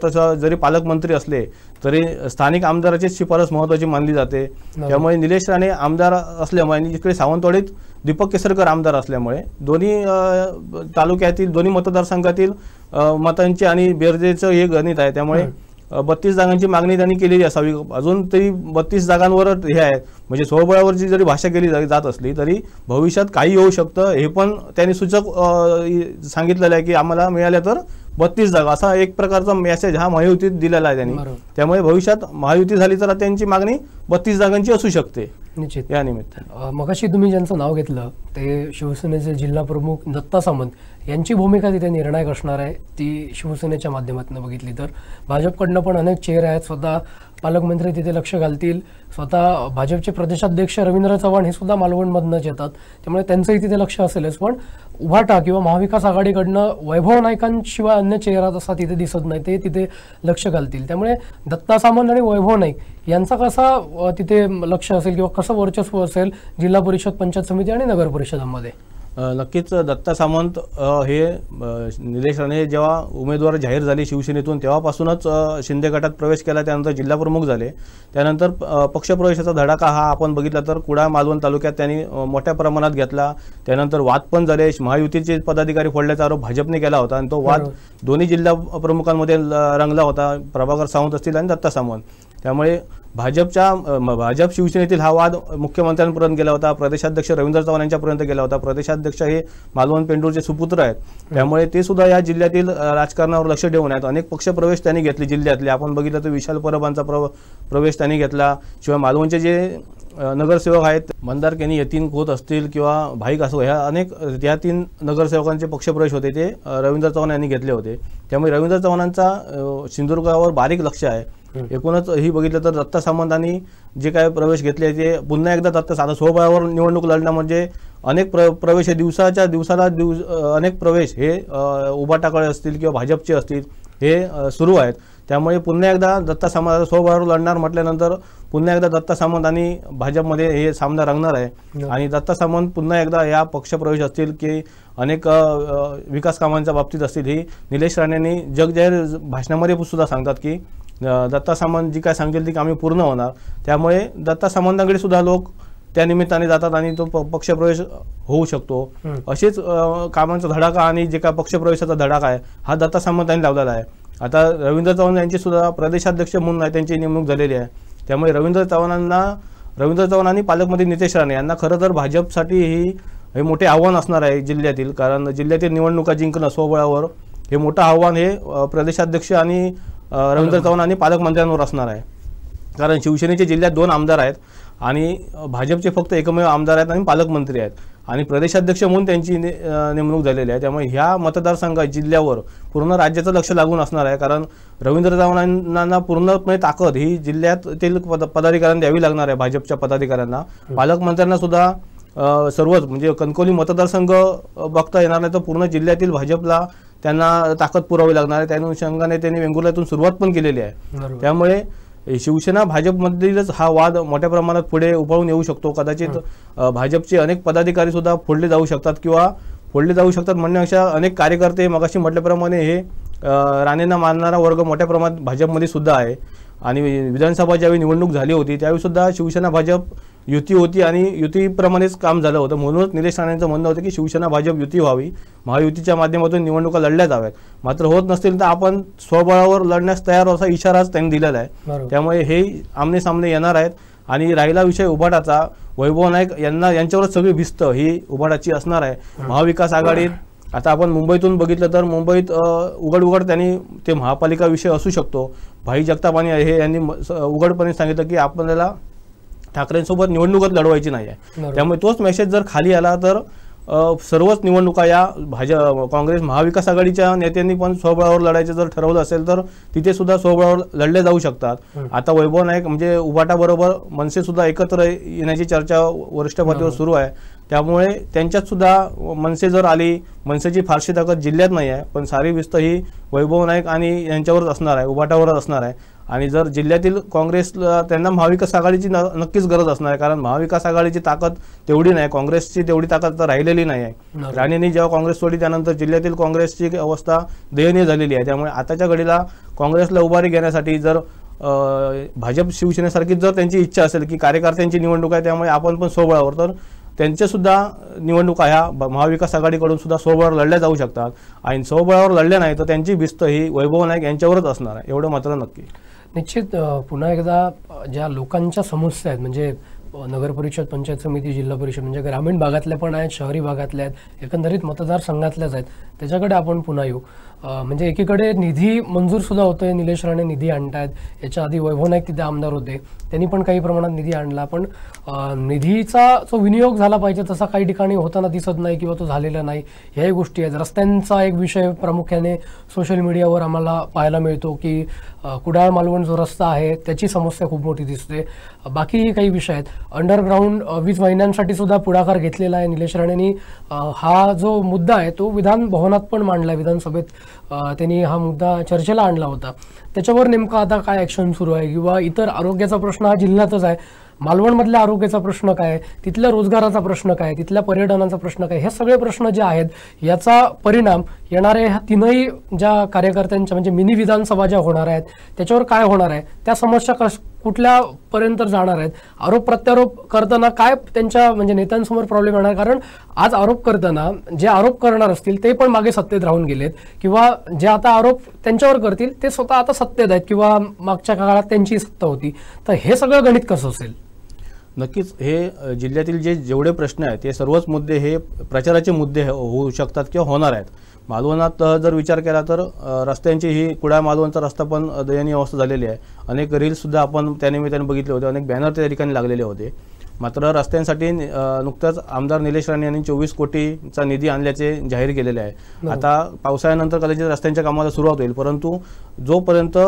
तसं जरी पालकमंत्री असले तरी स्थानिक आमदाराची शिफारस महत्त्वाची मानली जाते। त्यामुळे निलेश राणे आमदार असल्यामुळे आणि इकडे सावंतवाडीत दीपक केसरकर आमदार असल्यामुळे दोन्ही तालुक्यातील दोन्ही मतदारसंघातील मतांची आणि बेरजेचं हे गणित आहे। त्यामुळे 32 जागांची मागणी त्यांनी केलेली असावी। अजून तरी 32 जागांवर हे आहे, म्हणजे स्वबळावरची जरी भाषा केली जात असली तरी भविष्यात काही होऊ शकतं हे पण त्यांनी सूचक सांगितलेलं आहे की आम्हाला मिळाल्या तर 32 जागा, असा एक प्रकारचा मेसेज हा महायुतीत दिलेला आहे त्यांनी। त्यामुळे भविष्यात महायुती झाली तर त्यांची मागणी 32 जागांची असू शकते निश्चित। या निमित्त मगाशी तुम्ही ज्यांचं नाव घेतलं ते शिवसेनेचे जिल्हा प्रमुख दत्ता सामंत यांची भूमिका तिथे निर्णायक असणार आहे। ती शिवसेनेच्या माध्यमातून बघितली तर भाजपकडनं पण अनेक चेहरे आहेत, स्वतः पालकमंत्री तिथे लक्ष घालतील, स्वतः भाजपचे प्रदेशाध्यक्ष रवींद्र चव्हाण हे सुद्धा मालवणमधनंच येतात, त्यामुळे त्यांचंही तिथे लक्ष असेलच। पण उभाटा किंवा महाविकास आघाडीकडनं वैभव नाईकांशिवाय अन्य चेहरा तसा तिथे दिसत नाही, ते तिथे लक्ष घालतील। त्यामुळे दत्ता सामंत आणि वैभव नाईक यांचा कसा तिथे लक्ष असेल किंवा कसं वर्चस्व असेल जिल्हा परिषद, पंचायत समिती आणि नगर परिषदांमध्ये? नक्कीच दत्ता सामंत हे निलेश राणे जेव्हा उमेदवार जाहीर झाले शिवसेनेतून तेव्हापासूनच शिंदे गटात प्रवेश केला, त्यानंतर जिल्हा प्रमुख झाले। त्यानंतर पक्षप्रवेशाचा धडाका हा आपण बघितला तर कुडाळ मालवण तालुक्यात त्यांनी मोठ्या प्रमाणात घेतला। त्यानंतर वाद पण झाले, महायुतीचे पदाधिकारी फोडल्याचा आरोप भाजपने केला होता आणि तो वाद दोन्ही जिल्हा प्रमुखांमध्ये रंगला होता, प्रभाकर सावंत असतील आणि दत्ता सामंत। त्यामुळे भाजप शिवसेनेतील हा वाद मुख्यमंत्र्यांपर्यंत गेला होता, प्रदेशाध्यक्ष रवींद्र चव्हाण यांच्यापर्यंत गेला होता। प्रदेशाध्यक्ष हे मालवण पेंडूरचे सुपुत्र आहेत, त्यामुळे ते सुद्धा या जिल्ह्यातील राजकारणावर लक्ष ठेवून आहेत। अनेक पक्षप्रवेश त्यांनी घेतले जिल्ह्यातले, आपण बघितलं तर विशाल परबांचा प्रवेश त्यांनी घेतला। शिवाय मालवणचे जे नगरसेवक आहेत मंदारकेनी यतीन खोत असतील किंवा भाईक असो, ह्या अनेक या 3 नगरसेवकांचे पक्षप्रवेश होते ते रवींद्र चव्हाण यांनी घेतले होते। त्यामुळे रवींद्र चव्हाणांचा सिंधुदुर्गावर बारीक लक्ष आहे। एकूणच ही बघितलं तर दत्ता सामंतांनी जे काय प्रवेश घेतले ते पुन्हा एकदा दत्ता आता स्वबळावर निवडणूक लढणं म्हणजे अनेक प्रवेश हे दिवसाला अनेक प्रवेश हे उभाटाकडे असतील किंवा भाजपचे असतील हे सुरू आहेत। त्यामुळे पुन्हा एकदा दत्ता सामंत स्वबळावर लढणार म्हटल्यानंतर पुन्हा एकदा दत्ता सामंत आणि भाजपमध्ये हे सामना रंगणार आहे। आणि दत्ता सामंत पुन्हा एकदा या पक्षप्रवेश असतील की अनेक विकास कामांच्या बाबतीत असतील, ही निलेश राणेंनी जगजाहीर भाषणामध्ये सुद्धा सांगतात की दत्ता सामंत जी काय सांगतील ती कामे पूर्ण होणार। त्यामुळे दत्ता सामंतांकडे सुद्धा लोक त्या निमित्ताने जातात आणि तो पक्षप्रवेश होऊ शकतो। असेच कामांचा धडाका आणि जे काय पक्षप्रवेशाचा धडाका आहे हा दत्ता सामंतांनी लावलेला आहे। आता रवींद्र चव्हाण यांची सुद्धा प्रदेशाध्यक्ष म्हणून त्यांची नेमणूक झालेली आहे। त्यामुळे रवींद्र चव्हाण आणि पालकमंत्री नितेश राणे यांना खरं तर भाजपसाठी हे मोठे आव्हान असणार आहे जिल्ह्यातील, कारण जिल्ह्यातील निवडणुका जिंकणं स्वबळावर हे मोठं आव्हान हे प्रदेशाध्यक्ष आणि रवींद्र चव्हाण आणि पालकमंत्र्यांवर असणार आहे। कारण शिवसेनेचे जिल्ह्यात 2 आमदार आहेत आणि भाजपचे फक्त एकमेव आमदार आहेत आणि पालकमंत्री आहेत आणि प्रदेशाध्यक्ष म्हणून त्यांची नेमणूक झालेली आहे। त्यामुळे ह्या मतदारसंघात जिल्ह्यावर पूर्ण राज्याचं लक्ष लागून असणार आहे, कारण रवींद्र चव्हाणांना पूर्णपणे ताकद ही जिल्ह्यातील पदाधिकाऱ्यांना द्यावी लागणार आहे, भाजपच्या पदाधिकाऱ्यांना। पालकमंत्र्यांना सुद्धा सर्वच म्हणजे कणकवली मतदारसंघ बघता येणार नाही तर पूर्ण जिल्ह्यातील भाजपला त्यांना ताकद पुरवावी लागणार आहे। त्या अनुषंगाने त्यांनी वेंगुर्ल्यातून सुरुवात पण केलेली आहे। त्यामुळे शिवसेना भाजपमधीलच हा वाद मोठ्या प्रमाणात पुढे उफाळून येऊ शकतो। कदाचित भाजपचे अनेक पदाधिकारी सुद्धा फोडले जाऊ शकतात म्हणण्यापेक्षा अनेक कार्यकर्ते मगाशी म्हटल्याप्रमाणे हे राणेंना मानणारा वर्ग मोठ्या प्रमाणात भाजपमध्ये सुद्धा आहे। आणि विधानसभा ज्यावेळी निवडणूक झाली होती त्यावेळी सुद्धा शिवसेना भाजप युती होती आणि युतीप्रमाणेच काम झालं होतं। म्हणूनच निलेश राणेंचं म्हणणं होतं की शिवसेना भाजप युती व्हावी, महायुतीच्या माध्यमातून निवडणुका लढल्या जाव्यात। मात्र होत नसतील तर आपण स्वबळावर लढण्यास तयार असा इशाराच त्यांनी दिलेला आहे। त्यामुळे हे आमने सामने येणार आहेत। आणि राहिला विषय उभाटाचा, वैभव नाईक यांच्यावरच सगळी भिस्त ही उभाटाची असणार आहे। महाविकास आघाडीत आता आपण मुंबईतून बघितलं तर मुंबईत उघड त्यांनी ते महापालिका विषय असू शकतो। भाई जगताप हे यांनी उघडपणे सांगितलं की आपल्याला ठाकरेंसोबत निवडणूकच लढवायची नाही आहे। त्यामुळे तोच मेसेज जर खाली आला तर सर्वच निवडणुका या काँग्रेस महाविकास आघाडीच्या नेत्यांनी पण स्वबळावर लढायचं जर ठरवलं असेल तर तिथे सुद्धा स्वबळावर लढले जाऊ शकतात। आता वैभव नाईक म्हणजे उभाटाबरोबर मनसे सुद्धा एकत्र येण्याची चर्चा वरिष्ठ पातळीवर सुरू आहे। त्यामुळे त्यांच्यात सुद्धा मनसे जर आली, मनसेची फारशी ताकद जिल्ह्यात नाही आहे, पण सारी विस्त ही वैभव नाईक आणि यांच्यावरच असणार आहे, उभाटावरच असणार आहे। आणि जर जिल्ह्यातील काँग्रेसला त्यांना महाविकास आघाडीची नक्कीच गरज असणार आहे, कारण महाविकास आघाडीची ताकद तेवढी नाही, काँग्रेसची तेवढी ताकद तर राहिलेली नाही आहे. राणेंनी जेव्हा काँग्रेस सोडली त्यानंतर जिल्ह्यातील काँग्रेसची अवस्था दयनीय झालेली आहे. त्यामुळे आताच्या घडीला काँग्रेसला उभारी घेण्यासाठी जर भाजप शिवसेनेसारखीच जर त्यांची इच्छा असेल की कार्यकर्त्यांची निवडणूक आहे त्यामुळे आपण पण स्वबळावर, तर त्यांच्यासुद्धा निवडणुका ह्या महाविकास आघाडीकडून सुद्धा स्वबळावर लढल्या जाऊ शकतात. आणि स्वबळावर लढल्या नाही तर त्यांची भिस्त ही वैभव नाईक यांच्यावरच असणार आहे, एवढं मात्र नक्की. निश्चित पुन्हा एकदा ज्या लोकांच्या समस्या आहेत, म्हणजे नगर परिषद, पंचायत समिती, जिल्हा परिषद, म्हणजे ग्रामीण भागातल्या पण आहेत, शहरी भागातल्या आहेत, एकंदरीत मतदारसंघातल्याच आहेत, त्याच्याकडे आपण पुन्हा येऊ. म्हणजे एकीकडे निधी मंजूर सुद्धा होतोय, निलेश राणे निधी आणतायत. याच्या आधी वैभव नाईक तिथे आमदार होते, त्यांनी पण काही प्रमाणात निधी आणला, पण निधीचा जो विनियोग झाला पाहिजे तसा काही ठिकाणी होताना दिसत नाही किंवा तो झालेला नाही. ह्याही गोष्टी आहेत. रस्त्यांचा एक विषय प्रामुख्याने सोशल मीडियावर आम्हाला पाहायला मिळतो की कुडाळ मालवण जो रस्ता आहे त्याची समस्या खूप मोठी दिसते. बाकीही काही विषय आहेत. अंडरग्राऊंड वीज वाहिन्यांसाठी सुद्धा पुढाकार घेतलेला आहे निलेश राणेंनी. हा जो मुद्दा आहे तो विधान भवनात पण मांडला, विधानसभेत त्यांनी हा मुद्दा चर्चेला आणला होता. त्याच्यावर नेमका आता काय ॲक्शन सुरू आहे, किंवा इतर आरोग्याचा प्रश्न हा जिल्ह्यातच आहे, मालवणमधल्या आरोग्याचा प्रश्न काय, तिथल्या रोजगाराचा प्रश्न काय, तिथल्या पर्यटनाचा प्रश्न काय, हे सगळे प्रश्न जे आहेत याचा परिणाम येणारे ह्या तीनही ज्या कार्यकर्त्यांच्या म्हणजे मिनी विधानसभा ज्या होणार आहेत त्याच्यावर काय होणार आहे, त्या समस्या कुठल्यापर्यंत जाणार आहेत, आरोप प्रत्यारोप करताना काय त्यांच्या म्हणजे नेत्यांसमोर प्रॉब्लेम येणार. कारण आज आरोप करताना जे आरोप करणार असतील ते पण मागे सत्तेत राहून गेलेत, किंवा जे आता आरोप त्यांच्यावर करतील ते स्वतः आता सत्तेत आहेत किंवा मागच्या काळात त्यांची सत्ता होती. तर हे सगळं गणित कसं असेल? नक्कीच हे जिल्ह्यातील जेवढे प्रश्न आहेत ते सर्वच मुद्दे हे प्रचाराचे मुद्दे होऊ शकतात किंवा होणार आहेत. मालवणात जर विचार केला तर रस्त्यांची ही कुडाळ मालवणचा रस्ता पण दयनीय अवस्था झालेली आहे. अनेक रील्ससुद्धा आपण त्यानिमित्ताने बघितले होते, अनेक बॅनर त्या ठिकाणी लागलेले होते. मात्र रस्त्यांसाठी नुकताच आमदार निलेश राणे यांनी 24 कोटीचा निधी आणल्याचे जाहीर केलेले आहे. आता पावसाळ्यानंतर कदाचित रस्त्यांच्या कामाला सुरुवात होईल, परंतु जोपर्यंत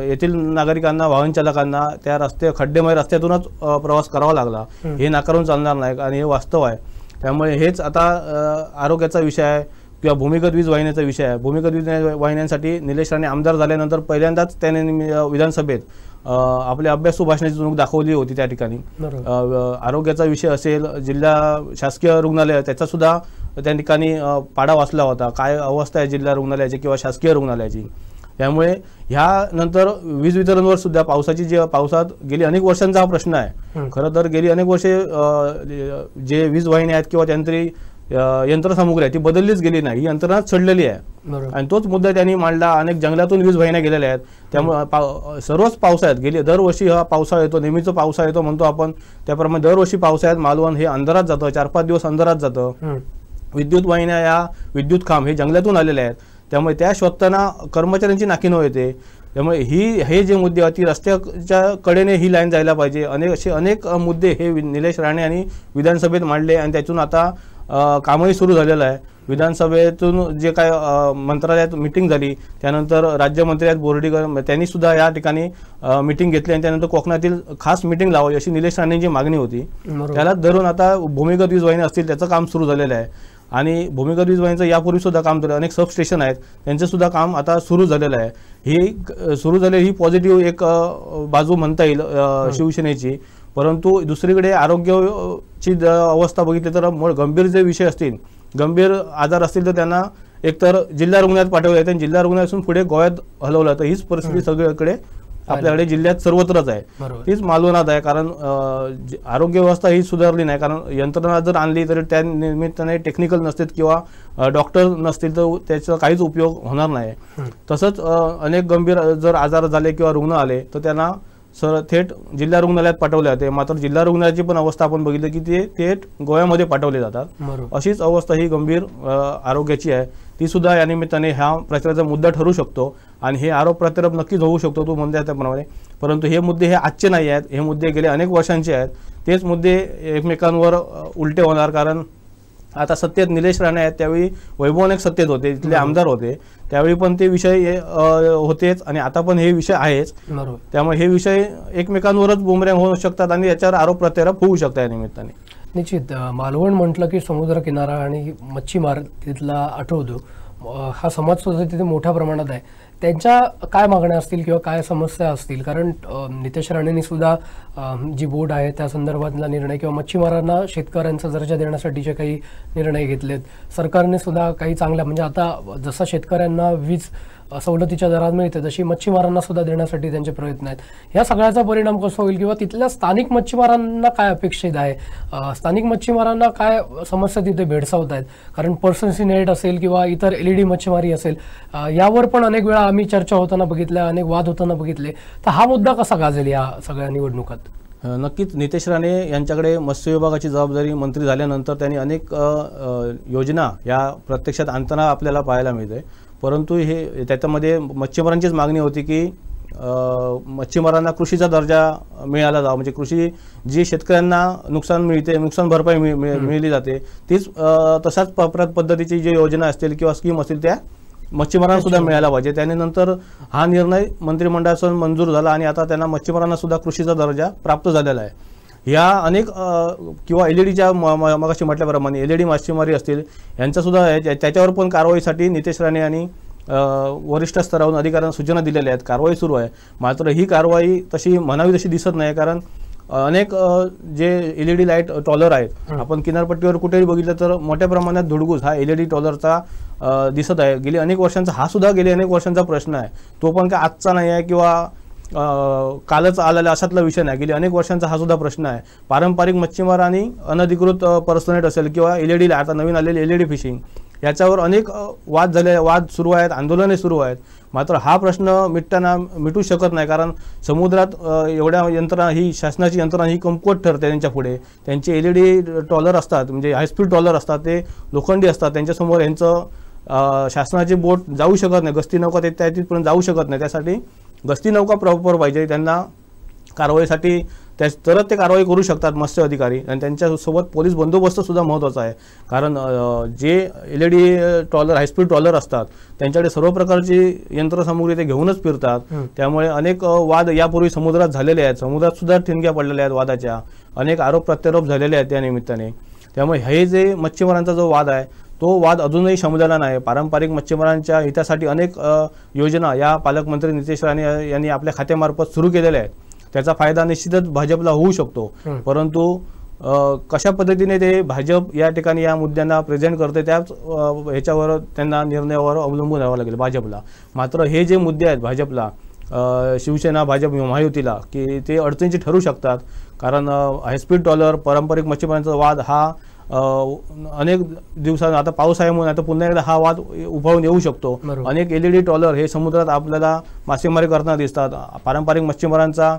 येथील नागरिकांना, वाहन चालकांना त्या खड्डेमय रस्त्यातूनच प्रवास करावा लागला हे नाकारून चालणार नाही आणि हे वास्तव आहे. त्यामुळे हेच आता आरोग्याचा विषय आहे किंवा भूमिगत वीज वाहिन्याचा विषय आहे. भूमिगत वीज वाहिन्यांसाठी निलेश राणे आमदार झाल्यानंतर पहिल्यांदाच त्यांनी विधानसभेत आपल्या अभ्यासू भाषणाची चुणूक दाखवली होती. त्या ठिकाणी आरोग्याचा विषय असेल, जिल्हा शासकीय रुग्णालय त्याचा सुद्धा त्या ठिकाणी पाडा वाचला होता, काय अवस्था आहे जिल्हा रुग्णालयाची किंवा शासकीय रुग्णालयाची. त्यामुळे ह्यानंतर वीज वितरणवर सुद्धा पावसात गेली अनेक वर्षांचा हा प्रश्न आहे. खरं तर गेली अनेक वर्षे जे वीज वाहिन्या आहेत किंवा त्यांची यंत्रसामुग्री आहे ती बदललीच गेली नाही, ही यंत्रणा चढलेली आहे. आणि तोच मुद्दा त्यांनी मांडला. अनेक जंगलातून वीज वाहिन्या गेलेल्या आहेत. त्यामुळे सर्वच पावसाळ्यात गेली दरवर्षी हा पावसाळा येतो, नेहमीचा पावसाळा येतो म्हणतो आपण, त्याप्रमाणे दरवर्षी पावसाळ्यात मालवण हे अंधारात जातं, 4-5 दिवस अंधारात जातं. विद्युत वाहिन्या, या विद्युत खांब हे जंगलातून आलेले आहेत, त्यामुळे त्या शोधताना कर्मचाऱ्यांची नाकीनऊ येते. त्यामुळे हे जे मुद्दे आहेत ती रस्त्याच्या कडेने ही लाईन जायला पाहिजे. अनेक मुद्दे हे निलेश राणे यांनी विधानसभेत मांडले आणि त्यातून आता कामही सुरू झालेलं आहे. विधानसभेतून जे काय मंत्रालयात मिटिंग झाली त्यानंतर राज्यमंत्री आहेत बोर्डीकर, त्यांनी सुद्धा या ठिकाणी मिटिंग घेतली आणि त्यानंतर कोकणातील खास मिटिंग लावावी अशी निलेश राणेंची मागणी होती. त्याला धरून आता भूमिगत वीज वाहिनी असतील त्याचं काम सुरू झालेलं आहे. आणि भूमिगत वीज वाहिनीचं यापूर्वी सुद्धा काम झालं, अनेक सबस्टेशन आहेत त्यांचं सुद्धा काम आता सुरू झालेलं आहे. ही सुरू झालेली ही पॉझिटिव्ह एक बाजू म्हणता येईल शिवसेनेची. परंतु दुसरीकडे आरोग्याची अवस्था बघितली तर गंभीर जे विषय असतील, गंभीर आजार असतील तर त्यांना एकतर जिल्हा रुग्णालयात पाठवलं जातं आणि जिल्हा रुग्णालयातून पुढे गोव्यात हलवलं. तर हीच परिस्थिती सगळीकडे आपल्याकडे जिल्ह्यात सर्वत्र आहे, तीच मालवणात आहे. कारण आरोग्य व्यवस्था ही सुधारली नाही, कारण यंत्रणा जर आणली तरी त्या निमित्ताने टेक्निकल नसतील किंवा डॉक्टर नसतील तर त्याचा काहीच उपयोग होणार नाही. तसंच अनेक गंभीर जर आजार झाले किंवा रुग्ण आले तर त्यांना थेट जिल्हा रुग्णालयात पाठवले जाते. मात्र जिल्हा रुग्णालयाची पण अवस्था आपण बघितली की ते थेट गोव्यामध्ये पाठवले जातात. अशीच अवस्था ही गंभीर आरोग्याची आहे, ती सुद्धा या निमित्ताने ह्या प्रचाराचा मुद्दा ठरू शकतो आणि हे आरोप प्रत्यारोप नक्कीच होऊ शकतो तू म्हणते त्याप्रमाणे. परंतु हे मुद्दे हे आजचे नाही आहेत, हे मुद्दे गेले अनेक वर्षांचे आहेत. तेच मुद्दे एकमेकांवर उलटे होणार, कारण आता सत्तेत निलेश राणे आहेत, त्यावेळी वैभव नाईक सत्तेत होते, तिथले आमदार होते, त्यावेळी पण ते विषय होतेच आणि आता पण हे विषय आहेच. त्यामुळे हे विषय एकमेकांवरच बुमरँग होऊ शकतात आणि याच्यावर आरोप प्रत्यारोप होऊ शकतात या निमित्ताने. निश्चित मालवण म्हटलं की समुद्र किनारा आणि मच्छीमार तिथला आठवतो. हा समाज सुद्धा तिथे मोठ्या प्रमाणात आहे. त्यांच्या काय मागण्या असतील किंवा काय समस्या असतील? कारण नितेश राणेंनी सुद्धा जी बोर्ड आहे त्या संदर्भातला निर्णय किंवा मच्छीमारांना शेतकऱ्यांचा दर्जा देण्यासाठी जे काही निर्णय घेतलेत, सरकारने सुद्धा काही चांगल्या, म्हणजे आता जसं शेतकऱ्यांना वीज सवलतीच्या दरात मिळते तशी मच्छीमारांना सुद्धा देण्यासाठी त्यांचे प्रयत्न आहेत। या सगळ्याचा परिणाम कसा होईल किंवा तिथल्या स्थानिक मच्छीमारांना काय अपेक्षित आहे? स्थानिक मच्छीमारांना काय समस्या तिथे भेडसावत आहेत? कारण पर्सन्सी नेट असेल किंवा इतर LED मच्छीमारी असेल, यावर पण अनेक वेळा आम्ही चर्चा होताना बघितल्या, अनेक वाद होताना बघितले। तर हा मुद्दा कसा गाजेल या सगळ्या निवडणुकात? नक्कीच नितेश राणे यांच्याकडे मत्स्य विभागाची जबाबदारी मंत्री झाल्यानंतर त्यांनी अनेक योजना या प्रत्यक्षात आणताना आपल्याला पाहायला मिळते। परंतु हे त्याच्यामध्ये मच्छीमारांचीच मागणी होती की मच्छीमारांना कृषीचा दर्जा मिळाला जावा, म्हणजे कृषी जी शेतकऱ्यांना नुकसान मिळते, नुकसान भरपाई मिळली जाते, तीच तशाच पद्धतीची जी योजना असतील किंवा स्कीम असतील त्या मच्छीमारांना सुद्धा मिळायला पाहिजे। त्यानंतर हा निर्णय मंत्रिमंडळातून मंजूर झाला आणि आता त्यांना मच्छीमारांना सुद्धा कृषीचा दर्जा प्राप्त झालेला आहे। या अनेक किंवा LEDच्या मगाशी म्हटल्याप्रमाणे LED मासेमारी असतील यांचा सुद्धा त्याच्यावर पण कारवाईसाठी नितेश राणे यांनी वरिष्ठ स्तरावरून अधिकाऱ्यांना सूचना दिलेल्या आहेत। कारवाई सुरू आहे, मात्र ही कारवाई तशी म्हणावी तशी दिसत नाही, कारण अनेक जे LED लाईट टॉलर आहेत, आपण किनारपट्टीवर कुठेही बघितलं तर मोठ्या प्रमाणात धुडगूस हा LED टॉलरचा दिसत आहे। गेली अनेक वर्षांचा हा सुद्धा गेली अनेक वर्षांचा प्रश्न आहे, तो पण काय आजचा नाही आहे किंवा कालच आलेला अशातला विषय नाही, गेली अनेक वर्षांचा हा सुद्धा प्रश्न आहे। पारंपरिक मच्छीमार आणि अनधिकृत पर्सनेट असेल किंवा LED आता नवीन आलेली LED फिशिंग याच्यावर अनेक वाद सुरू आहेत, आंदोलने सुरू आहेत, मात्र हा प्रश्न मिटू शकत नाही, कारण समुद्रात एवढ्या यंत्रणा, ही शासनाची यंत्रणा ही कमकुवत ठरते त्यांच्या पुढे। त्यांचे LED टॉलर असतात, म्हणजे हायस्पीड टॉलर असतात, ते लोखंडी असतात, त्यांच्यासमोर यांचं शासनाची बोट जाऊ शकत नाही, गस्ती नौका तिथपर्यंत जाऊ शकत नाही। त्यासाठी गस्ती नौका प्रॉपर पाहिजे, त्यांना कारवाईसाठी तरच ते कारवाई करू शकतात मत्स्य अधिकारी, आणि त्यांच्यासोबत पोलीस बंदोबस्त सुद्धा महत्त्वाचा आहे, कारण जे LED टॉलर हायस्पीड टॉलर असतात त्यांच्याकडे सर्व प्रकारची यंत्रसामुग्री ते घेऊनच फिरतात। त्यामुळे अनेक वाद यापूर्वी समुद्रात झालेले आहेत, समुद्रात सुद्धा ठिणग्या पडलेल्या आहेत वादाच्या, अनेक आरोप प्रत्यारोप झालेले आहेत त्या निमित्ताने। त्यामुळे हे जे मच्छीमारांचा जो वाद आहे तो वाद अजूनही शमलेला नाही। पारंपरिक मच्छीमारांच्या हितासाठी अनेक योजना या पालकमंत्री नितेश राणे यांनी आपल्या खात्यामार्फत सुरू केलेल्या आहेत, त्याचा फायदा निश्चितच भाजपला होऊ शकतो। परंतु कशा पद्धतीने ते भाजप या ठिकाणी या मुद्द्यांना प्रेझेंट करते त्याच ह्याच्यावर त्यांना निर्णयावर अवलंबून राहावं लागेल भाजपला। मात्र हे जे मुद्दे आहेत भाजपला, शिवसेना भाजप महायुतीला, की ते अडचणीचे ठरू शकतात, कारण हायस्पीड टॉलर पारंपरिक मच्छीमारांचा वाद हा अनेक दिवसांत, आता पाऊस आहे म्हणून आता पुन्हा एकदा हा वाद उफाळून येऊ शकतो। अनेक LED टॉलर हे समुद्रात आपल्याला मासेमारी करताना दिसतात, पारंपरिक मच्छीमारांचा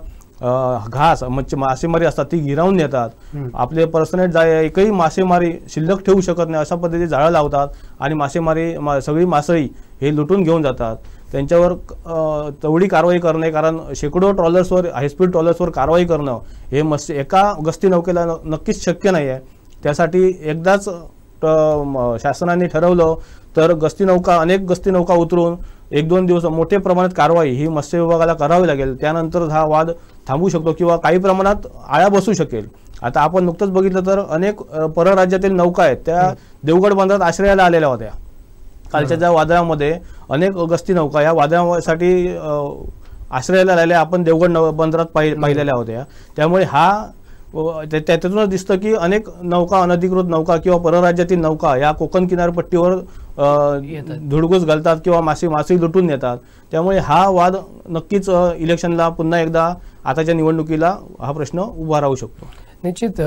घास मासेमारी असतात ती गिरावून नेतात, आपले पर्सनेट एकही मासेमारी शिल्लक ठेवू शकत नाही अशा पद्धतीने जाळं लावतात आणि मासेमारी सगळी मासळी हे लुटून घेऊन जातात। त्यांच्यावर तेवढी कारवाई करणे, कारण शेकडो ट्रॉलर्सवर, हायस्पीड ट्रॉलर्सवर कारवाई करणं हे एका गस्ती नौकेला नक्कीच शक्य नाही आहे। त्यासाठी एकदाच शासनाने ठरवलं तर अनेक गस्ती नौका उतरून 1-2 दिवस मोठ्या प्रमाणात कारवाई ही मत्स्य विभागाला करावी लागेल, त्यानंतर हा वाद थांबू शकतो किंवा काही प्रमाणात आळा बसू शकेल। आता आपण नुकतंच बघितलं तर अनेक परराज्यातील नौका आहेत त्या देवगड बंदरात आश्रयाला आलेल्या होत्या। कालच्या ज्या वादळामध्ये अनेक गस्ती नौका या वादळासाठी आश्रयाला आलेल्या आपण देवगड बंदरात पाहिलेल्या होत्या। त्यामुळे त्यातूनच दिसतं की अनेक नौका, अनधिकृत नौका किंवा परराज्यातील नौका या कोकण किनारपट्टीवर धुडगूस घालतात किंवा मासे लुटून नेतात। त्यामुळे हा वाद नक्कीच इलेक्शनला पुन्हा एकदा आताच्या निवडणुकीला हा प्रश्न उभा राहू शकतो। निश्चित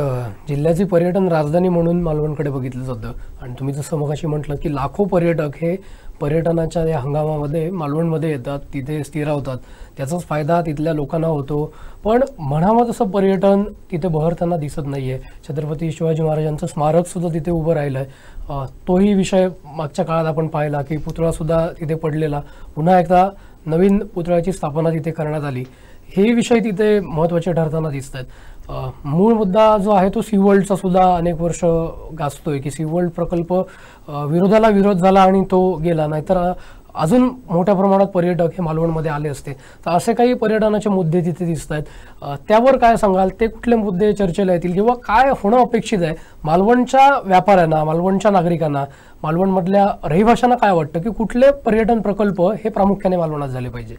जिल्ह्याची पर्यटन राजधानी म्हणून मालवणकडे बघितलं जातं, आणि तुम्ही जसं मगाशी म्हटलं की लाखो पर्यटक हे पर्यटनाच्या या हंगामामध्ये मालवणमध्ये येतात, तिथे स्थिरावतात, त्याचाच फायदा तिथल्या लोकांना होतो। पण म्हणावं तसं पर्यटन तिथे बहरताना दिसत नाहीये। छत्रपती शिवाजी महाराजांचं स्मारक सुद्धा तिथे उभं राहिलं आहे, तोही विषय मागच्या काळात आपण पाहिला की पुतळा सुद्धा तिथे पडलेला, पुन्हा एकदा नवीन पुतळ्याची स्थापना तिथे करण्यात आली, हे विषय तिथे महत्त्वाचे ठरताना दिसत आहेत। मूळ मुद्दा जो आहे तो सीवर्ल्डचा सुद्धा अनेक वर्ष गाजतोय की सीवर्ल्ड प्रकल्प विरोधाला विरोध झाला आणि तो गेला, नाहीतर अजून मोठ्या प्रमाणात पर्यटक हे मालवणमध्ये आले असते, तर असे काही पर्यटनाचे मुद्दे तिथे दिसत आहेत. त्यावर काय सांगाल? ते कुठले मुद्दे चर्चेला येतील किंवा काय होणं अपेक्षित आहे? मालवणच्या व्यापाऱ्यांना, मालवणच्या नागरिकांना, मालवणमधल्या रहिवाशांना काय वाटतं की कुठले पर्यटन प्रकल्प हे प्रामुख्याने मालवणात झाले पाहिजे?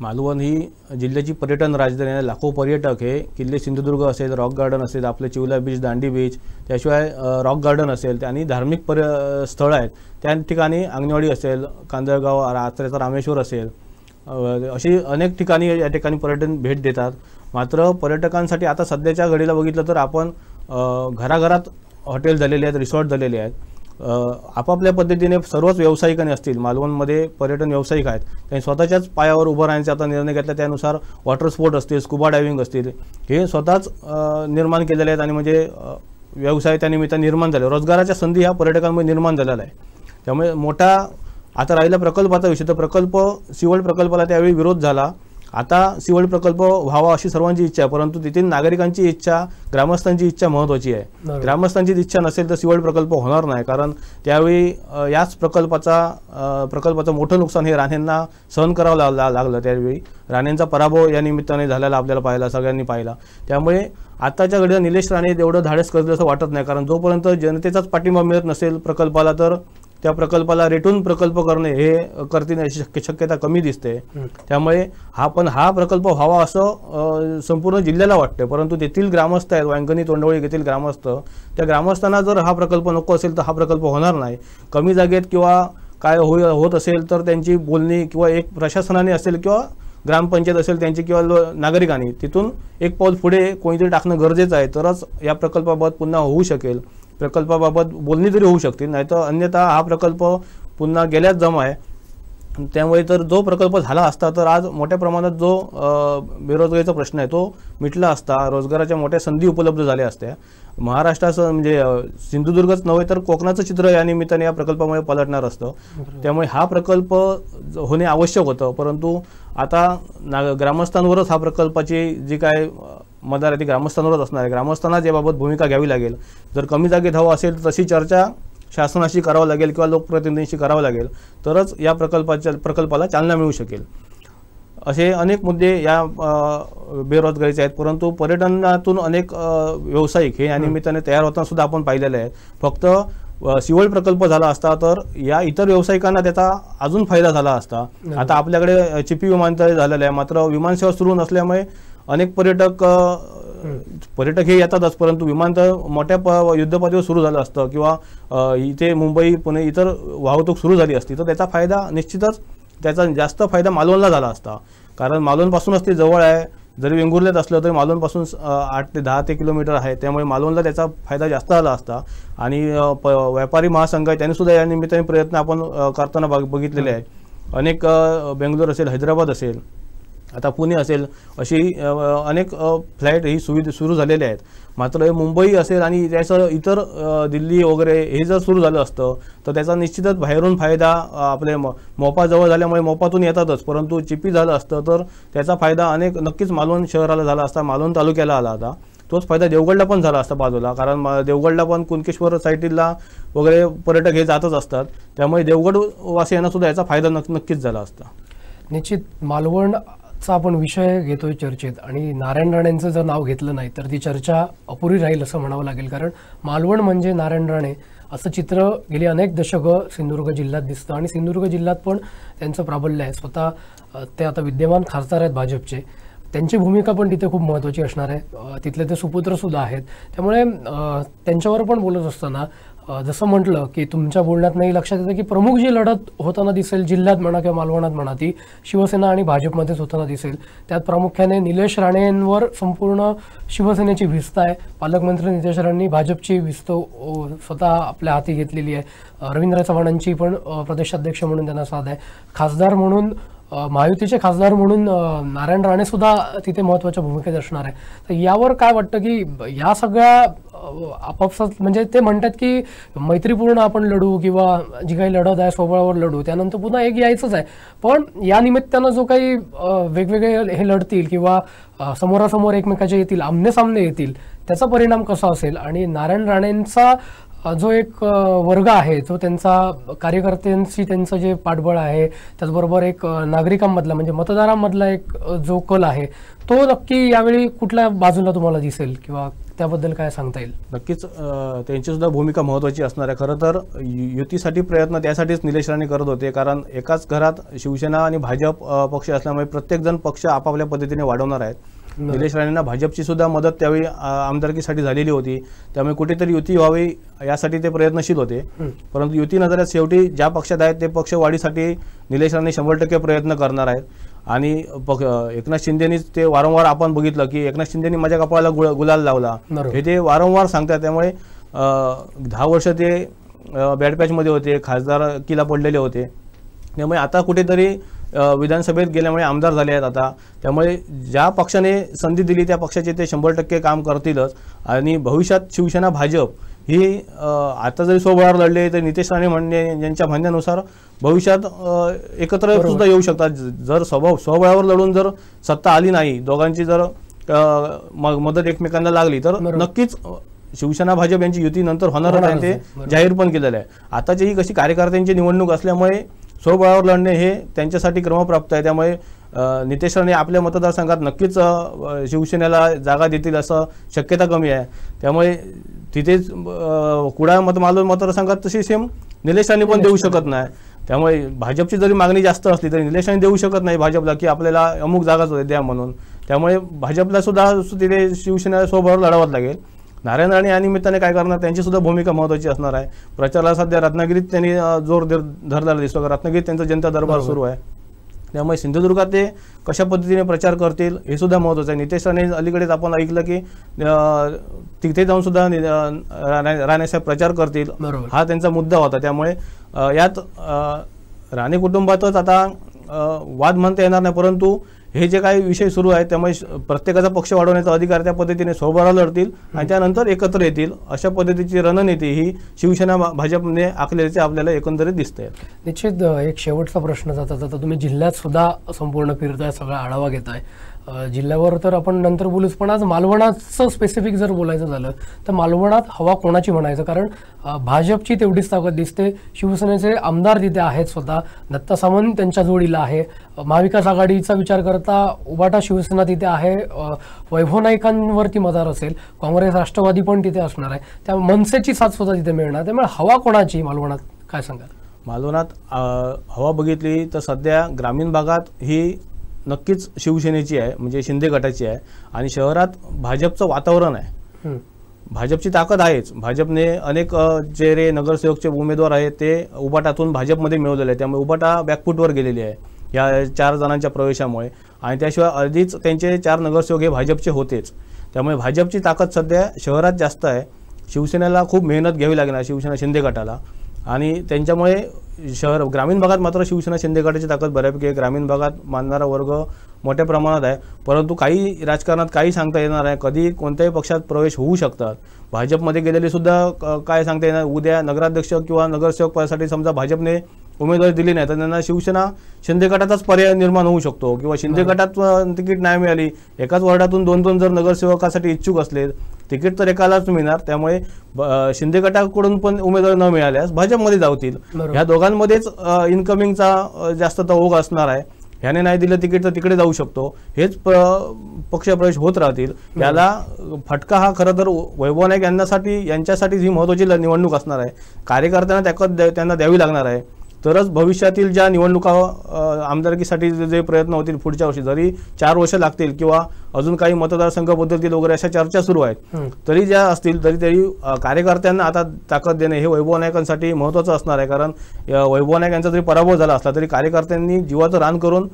मालवण ही जिल्ह्याची पर्यटन राजधानी आहे. लाखो पर्यटक हे किल्ले सिंधुदुर्ग असेल, रॉक गार्डन असेल, आपले चिवला बीच, दांडी बीच, त्याशिवाय रॉक गार्डन असेल आणि धार्मिक स्थळं आहेत त्या ठिकाणी, अंगणवाडी असेल, कांदळगाव, आचऱ्याचा रामेश्वर असेल, अशी अनेक ठिकाणी या ठिकाणी पर्यटन भेट देतात. मात्र पर्यटकांसाठी आता सध्याच्या घडीला बघितलं तर आपण घराघरात हॉटेल झालेले आहेत, रिसॉर्ट झालेले आहेत. आपापल्या पद्धतीने सर्वच व्यावसायिकांनी असतील, मालवणमध्ये पर्यटन व्यावसायिक आहेत, त्यांनी स्वतःच्याच पायावर उभं राहण्याचा आता निर्णय घेतला. त्यानुसार वॉटर स्पोर्ट असतील, स्कुबा डायव्हिंग असतील, हे स्वतःच निर्माण केलेले आहेत आणि म्हणजे व्यवसाय त्या निमित्ताने निर्माण झाले. रोजगाराच्या संधी ह्या पर्यटकांमुळे निर्माण झालेला आहे. त्यामुळे मोठा आता राहिला प्रकल्पाचा विषय, तर प्रकल्प सिवल प्रकल्पाला त्यावेळी विरोध झाला. आता सिवल प्रकल्प व्हावा अशी सर्वांची इच्छा आहे, परंतु तेथील नागरिकांची इच्छा, ग्रामस्थांची इच्छा महत्त्वाची आहे. ग्रामस्थांची इच्छा नसेल तर सिवल प्रकल्प होणार नाही, कारण त्यावेळी याच प्रकल्पाचं मोठं नुकसान हे राणेंना सहन करावं लागलं. त्यावेळी राणेंचा पराभव या निमित्ताने झालेला आपल्याला सगळ्यांनी पाहिला. त्यामुळे आताच्या घडीला निलेश राणे तेवढं धाडस करतील असं वाटत नाही, कारण जोपर्यंत जनतेचाच पाठिंबा मिळत नसेल प्रकल्पाला, तर त्या प्रकल्पाला रेटून प्रकल्प करणे हे करतील अशी शक्यता कमी दिसते. त्यामुळे हा प्रकल्प व्हावा असं संपूर्ण जिल्ह्याला वाटते, परंतु तेथील ग्रामस्थ आहेत, वांगणी तोंडवळी येथील ग्रामस्थ, त्या ग्रामस्थांना जर हा प्रकल्प नको असेल तर हा प्रकल्प होणार नाही. कमी जागेत किंवा काय होत असेल तर त्यांची बोलणी किंवा एक प्रशासनाने असेल किंवा ग्रामपंचायत असेल त्यांची किंवा नागरिकांनी तिथून एक पाऊल पुढे कोणीतरी टाकणं गरजेचं आहे, तरच या प्रकल्पाबाबत पुन्हा होऊ शकेल, प्रकल्पाबाबत बोलणी तरी होऊ शकतील. नाहीतर अन्यथा हा प्रकल्प पुन्हा गेल्याच जमा आहे. त्यामुळे तर जो प्रकल्प झाला असता तर आज मोठ्या प्रमाणात जो बेरोजगारीचा प्रश्न आहे तो मिटला असता, रोजगाराच्या मोठ्या संधी उपलब्ध झाल्या असत्या. महाराष्ट्राचं म्हणजे सिंधुदुर्गच नव्हे तर कोकणाचं चित्र या निमित्ताने या प्रकल्पामुळे पलटणार असतं. त्यामुळे हा प्रकल्प होणे आवश्यक होतं, परंतु आता ग्रामस्थांवरच हा प्रकल्पाची जी काय मदार आहे ती ग्रामस्थांवरच असणार आहे. ग्रामस्थांना याबाबत भूमिका घ्यावी लागेल. जर कमी जागेत हवं असेल तर तशी चर्चा शासनाशी करावं लागेल किंवा लोकप्रतिनिधींशी करावं लागेल, तरच या प्रकल्पाला चालना मिळू शकेल. असे अनेक मुद्दे या बेरोजगारीचे आहेत, परंतु पर्यटनातून अनेक व्यावसायिक हे या निमित्ताने तयार होताना सुद्धा आपण पाहिलेले आहेत. फक्त सिवल प्रकल्प झाला असता तर या इतर व्यावसायिकांना त्याचा अजून फायदा झाला असता. आता आपल्याकडे चिपी विमानतळ झालेलं आहे, मात्र विमानसेवा सुरू नसल्यामुळे अनेक पर्यटक हे येतातच, परंतु विमानतळ मोठ्या युद्धपातळीवर सुरू झालं असतं किंवा इथे मुंबई, पुणे इतर वाहतूक सुरू झाली असती तर त्याचा फायदा निश्चितच, त्याचा जास्त फायदा मालवणला झाला असता. कारण मालवणपासूनच ते जवळ आहे. जरी वेंगुर्ल्यात असलं तरी मालवणपासून 8 ते 10 किलोमीटर आहे. त्यामुळे मालवणला त्याचा फायदा जास्त झाला असता. आणि व्यापारी महासंघ आहे त्यांनी सुद्धा या निमित्ताने प्रयत्न आपण करताना बघितलेले आहे. अनेक बेंगलोर असेल, हैदराबाद असेल, आता पुणे असेल, अशी अनेक फ्लाईट ही सुविधा सुरू झालेल्या आहेत. मात्र मुंबई असेल आणि त्याचं इतर दिल्ली वगैरे हे जर सुरू झालं असतं तर त्याचा निश्चितच बाहेरून फायदा आपले मोपा जवळ झाल्यामुळे मोपातून येतातच, परंतु चिपी झालं असतं तर त्याचा फायदा नक्कीच मालवण शहराला झाला असता, मालवण तालुक्याला आला होता. तोच फायदा देवगडला पण झाला असता बाजूला, कारण देवगडला पण कुणकेश्वर साईडला वगैरे पर्यटक हे जातच असतात. त्यामुळे देवगड वासियांना सुद्धा याचा फायदा नक्कीच झाला असता. निश्चित मालवणचा आपण विषय घेतोय चर्चेत, आणि नारायण राणेंचं जर नाव घेतलं नाही तर ती चर्चा अपुरी राहील असं म्हणावं लागेल. कारण मालवण म्हणजे नारायण राणे असं चित्र गेली अनेक दशकं सिंधुदुर्ग जिल्ह्यात दिसतं, आणि सिंधुदुर्ग जिल्ह्यात पण त्यांचं प्राबल्य आहे. स्वतः ते आता विद्यमान खासदार आहेत भाजपचे, त्यांची भूमिका पण तिथे खूप महत्त्वाची असणार आहे. तिथले ते सुपुत्र सुद्धा आहेत. त्यामुळे त्यांच्यावर पण बोलत असताना जसं म्हटलं की तुमच्या बोलण्यातनंही लक्षात येतं की प्रमुख जी लढत होताना दिसेल जिल्ह्यात म्हणा किंवा मालवणात म्हणा, ती शिवसेना आणि भाजपमध्येच होताना दिसेल. त्यात प्रामुख्याने निलेश राणेंवर संपूर्ण शिवसेनेची भिस्त आहे. पालकमंत्री निलेश राणेंनी भाजपची भिस्त स्वतः आपल्या हाती घेतलेली आहे. रवींद्र चव्हाणांची पण प्रदेशाध्यक्ष म्हणून त्यांना साथ आहे. खासदार म्हणून, महायुतीचे खासदार म्हणून नारायण राणे सुद्धा तिथे महत्त्वाच्या भूमिकेत असणार आहे. तर यावर काय वाटतं की या सगळ्या आपापसात, म्हणजे ते म्हणतात की मैत्रीपूर्ण आपण लढू किंवा जी काही लढत आहे स्वबळावर लढू, त्यानंतर पुन्हा एक यायचंच आहे, पण या निमित्तानं जो काही वेगवेगळे हे लढतील किंवा समोरासमोर एकमेकाचे येतील, आमने सामने येतील, त्याचा परिणाम कसा असेल आणि नारायण राणेंचा जो एक वर्ग आहे जो त्यांचा कार्यकर्त्यांशी त्यांचं जे पाठबळ आहे, त्याचबरोबर एक नागरिकांमधला म्हणजे मतदारांमधला एक जो कल आहे तो नक्की यावेळी कुठल्या बाजूला तुम्हाला दिसेल किंवा त्याबद्दल काय सांगता येईल? नक्कीच त्यांची सुद्धा भूमिका महत्त्वाची असणार आहे. खरं तर युतीसाठी प्रयत्न त्यासाठीच निलेश राणे करत होते, कारण एकाच घरात शिवसेना आणि भाजप पक्ष असल्यामुळे प्रत्येकजण पक्ष आपापल्या पद्धतीने वाढवणार आहेत. निलेश राणेंना भाजपची सुद्धा मदत त्यावेळी आमदारकीसाठी झालेली होती, त्यामुळे कुठेतरी युती व्हावी यासाठी ते प्रयत्नशील होते. परंतु युती नजरात शेवटी ज्या पक्षात आहेत ते पक्ष वाढीसाठी निलेश राणे 100% प्रयत्न करणार आहेत. आणि एकनाथ शिंदेनीच ते वारंवार आपण बघितलं की एकनाथ शिंदेनी माझ्या कपाळाला गुलाल लावला हे ते वारंवार सांगतात. त्यामुळे 10 वर्ष ते बॅड पॅचमध्ये होते, खासदारकीला पडलेले होते. त्यामुळे आता कुठेतरी विधानसभेत गेल्यामुळे आमदार झाले आहेत आता. त्यामुळे ज्या पक्षाने संधी दिली त्या पक्षाचे ते 100% काम करतीलच. आणि भविष्यात शिवसेना भाजप ही आता जरी स्वबळावर लढले तर नितेश राणे यांच्या म्हणण्यानुसार भविष्यात एकत्र सुद्धा येऊ शकतात. जर स्वबळावर लढून जर सत्ता आली नाही, दोघांची जर मदत एकमेकांना लागली तर नक्कीच शिवसेना भाजप यांची युती नंतर होणारच आहे, ते जाहीर पण केलेलं आहे. आताची ही कशी कार्यकर्त्यांची निवडणूक असल्यामुळे स्वबळावर लढणे हे त्यांच्यासाठी क्रमप्राप्त आहे. त्यामुळे नितेश राणे आपल्या मतदारसंघात नक्कीच शिवसेनेला जागा देतील असं शक्यता कमी आहे. त्यामुळे तिथेच कुडाळ मालवण मतदारसंघात तशी सेम निलेश राणे पण देऊ शकत नाही. त्यामुळे भाजपची जरी मागणी जास्त असली तरी निलेश राणे देऊ शकत नाही भाजपला की आपल्याला अमुक जागाच द्या म्हणून. त्यामुळे भाजपला सुद्धा तिथे शिवसेनेला स्वबळावर लढावंच लागेल. नारायण राणे या निमित्ताने काय करणार त्यांची सुद्धा भूमिका महत्त्वाची असणार आहे. प्रचाराला सध्या रत्नागिरीत त्यांनी जोर धरलेला दिसतो, रत्नागिरीत त्यांचा जनता दरबार सुरू आहे. त्यामुळे सिंधुदुर्गात ते कशा पद्धतीने प्रचार करतील हे सुद्धा महत्त्वाचं आहे. नितेश राणे अलीकडेच आपण ऐकलं की तिथे जाऊन सुद्धा राणेसाहेब प्रचार करतील, हा त्यांचा मुद्दा होता. त्यामुळे यात राणे कुटुंबातच आता वाद म्हणता येणार नाही, परंतु हे जे काही विषय सुरू आहेत त्यामुळे प्रत्येकाचा पक्ष वाढवण्याचा अधिकार त्या पद्धतीने स्वबळावर लढतील आणि त्यानंतर एकत्र येतील. अशा पद्धतीची रणनीती ही शिवसेना भाजपने आखल्याचे आपल्याला एकंदरीत दिसतंय. निश्चित एक शेवटचा प्रश्न जाता तुम्ही जिल्ह्यात सुद्धा संपूर्ण फिरताय, सगळा आढावा घेताय. जिल्ह्यावर तर आपण नंतर बोलूच, पण आज मालवणाचं स्पेसिफिक जर बोलायचं झालं तर मालवणात हवा कोणाची म्हणायचं? कारण भाजपची तेवढीच ताकद दिसते, शिवसेनेचे आमदार तिथे आहेत, स्वतः दत्ता सामंत त्यांच्या जोडीला आहे. महाविकास आघाडीचा विचार करता उबाटा शिवसेना तिथे आहे, वैभव नाईकांवरती मदार असेल, काँग्रेस राष्ट्रवादी पण तिथे असणार आहे, त्या मनसेची साथ सुद्धा तिथे मिळणार. त्यामुळे हवा कोणाची मालवणात काय सांगाल? मालवणात हवा बघितली तर सध्या ग्रामीण भागात ही नक्कीच शिवसेनेची आहे, म्हणजे शिंदे गटाची आहे. आणि शहरात भाजपचं वातावरण आहे, भाजपची ताकद आहेच. भाजपने अनेक जे नगरसेवकचे उमेदवार आहेत ते उबाटातून भाजपमध्ये मिळवलेले आहे. त्यामुळे उबाटा बॅकफूटवर गेलेली आहे या 4 जणांच्या प्रवेशामुळे. आणि त्याशिवाय आधीच त्यांचे 4 नगरसेवक हे भाजपचे होतेच. त्यामुळे भाजपची ताकद सध्या शहरात जास्त आहे. शिवसेनेला खूप मेहनत घ्यावी लागणार, शिवसेना शिंदे गटाला. आणि त्यांच्यामुळे ग्रामीण भागात मात्र शिवसेना शिंदे गटाची ताकद बऱ्यापैकी आहे. ग्रामीण भागात मानणारा वर्ग मोठ्या प्रमाणात आहे. परंतु काही राजकारणात काही सांगता येणार आहे, कधी कोणत्याही पक्षात प्रवेश होऊ शकतात. भाजपमध्ये गेलेले सुद्धा काय सांगता येणार, उद्या नगराध्यक्ष किंवा नगरसेवक पदासाठी समजा भाजपने उमेदवारी दिली नाही तर त्यांना शिवसेना शिंदे गटाचाच पर्याय निर्माण होऊ शकतो. किंवा शिंदे गटात तिकीट नाही मिळाली, एकाच वॉर्डातून 2-2 जर नगरसेवकासाठी इच्छुक असले, तिकीट तर एकालाच मिळणार. त्यामुळे शिंदे गटाकडून पण उमेदवार न मिळाल्यास भाजपमध्ये जावतील. ह्या दोघांमध्येच इन्कमिंगचा जास्त ओघ असणार आहे. ह्याने नाही दिलं तिकीट तर तिकडे जाऊ शकतो. हेच पक्षप्रवेश होत राहतील. याला फटका हा खरं तर वैभव नाईक यांच्यासाठी ही महत्त्वाची निवडणूक असणार आहे. कार्यकर्त्यांना ताकद त्यांना द्यावी लागणार आहे, तरच भविष्यातील ज्या निवडणुका आमदारकीसाठी जे प्रयत्न होतील पुढच्या वर्षी, जरी 4 वर्ष लागतील किंवा अजून काही मतदारसंघ बदलतील वगैरे अशा चर्चा सुरू आहेत, तरी ज्या असतील तरी कार्यकर्त्यांना आता ताकद देणे हे वैभव नाईकांसाठी महत्त्वाचं असणार आहे. कारण वैभव नाईक यांचा जरी पराभव झाला असला तरी कार्यकर्त्यांनी जीवाचं रान करून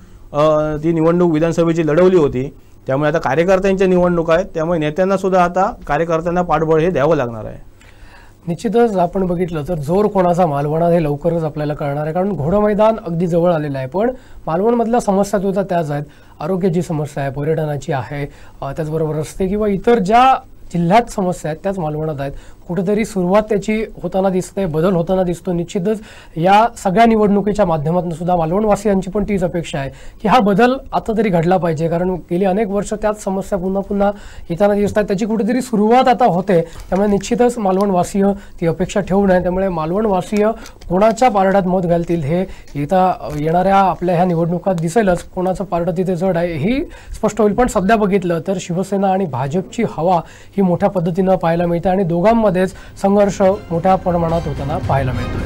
ती निवडणूक विधानसभेची लढवली होती. त्यामुळे आता कार्यकर्त्यांच्या निवडणूक आहेत, त्यामुळे नेत्यांना सुद्धा आता कार्यकर्त्यांना पाठबळ हे द्यावं लागणार आहे. निश्चितच आपण बघितलं तर जोर कोणाचा मालवणात हे लवकरच आपल्याला कळणार आहे. कारण घोडं मैदान अगदी जवळ आलेलं आहे, पण मालवणमधल्या समस्या सुद्धा त्याच आहेत. आरोग्याची समस्या आहे, पर्यटनाची आहे, त्याचबरोबर रस्ते किंवा इतर ज्या जिल्ह्यात समस्या आहेत त्याच मालवणात आहेत. कुठेतरी सुरुवात त्याची होताना दिसते, बदल होताना दिसतो. निश्चितच या सगळ्या निवडणुकीच्या माध्यमातून सुद्धा मालवणवासियांची पण तीच अपेक्षा आहे की हा बदल आता तरी घडला पाहिजे, कारण गेली अनेक वर्ष त्याच समस्या पुन्हा पुन्हा येताना दिसत आहेत. त्याची कुठेतरी सुरुवात आता होते, त्यामुळे निश्चितच मालवणवासीय ती अपेक्षा ठेवू नये. त्यामुळे मालवणवासीय कोणाच्या पारड्यात मत घालतील हे येणाऱ्या आपल्या ह्या निवडणुकात दिसेलच. कोणाचं पारडं तिथे जड आहे ही स्पष्ट होईल. पण सध्या बघितलं तर शिवसेना आणि भाजपची हवा ही मोठ्या पद्धतीनं पाहायला मिळते आणि दोघांमध्येच संघर्ष मोठ्या प्रमाणात होताना पाहायला मिळतो.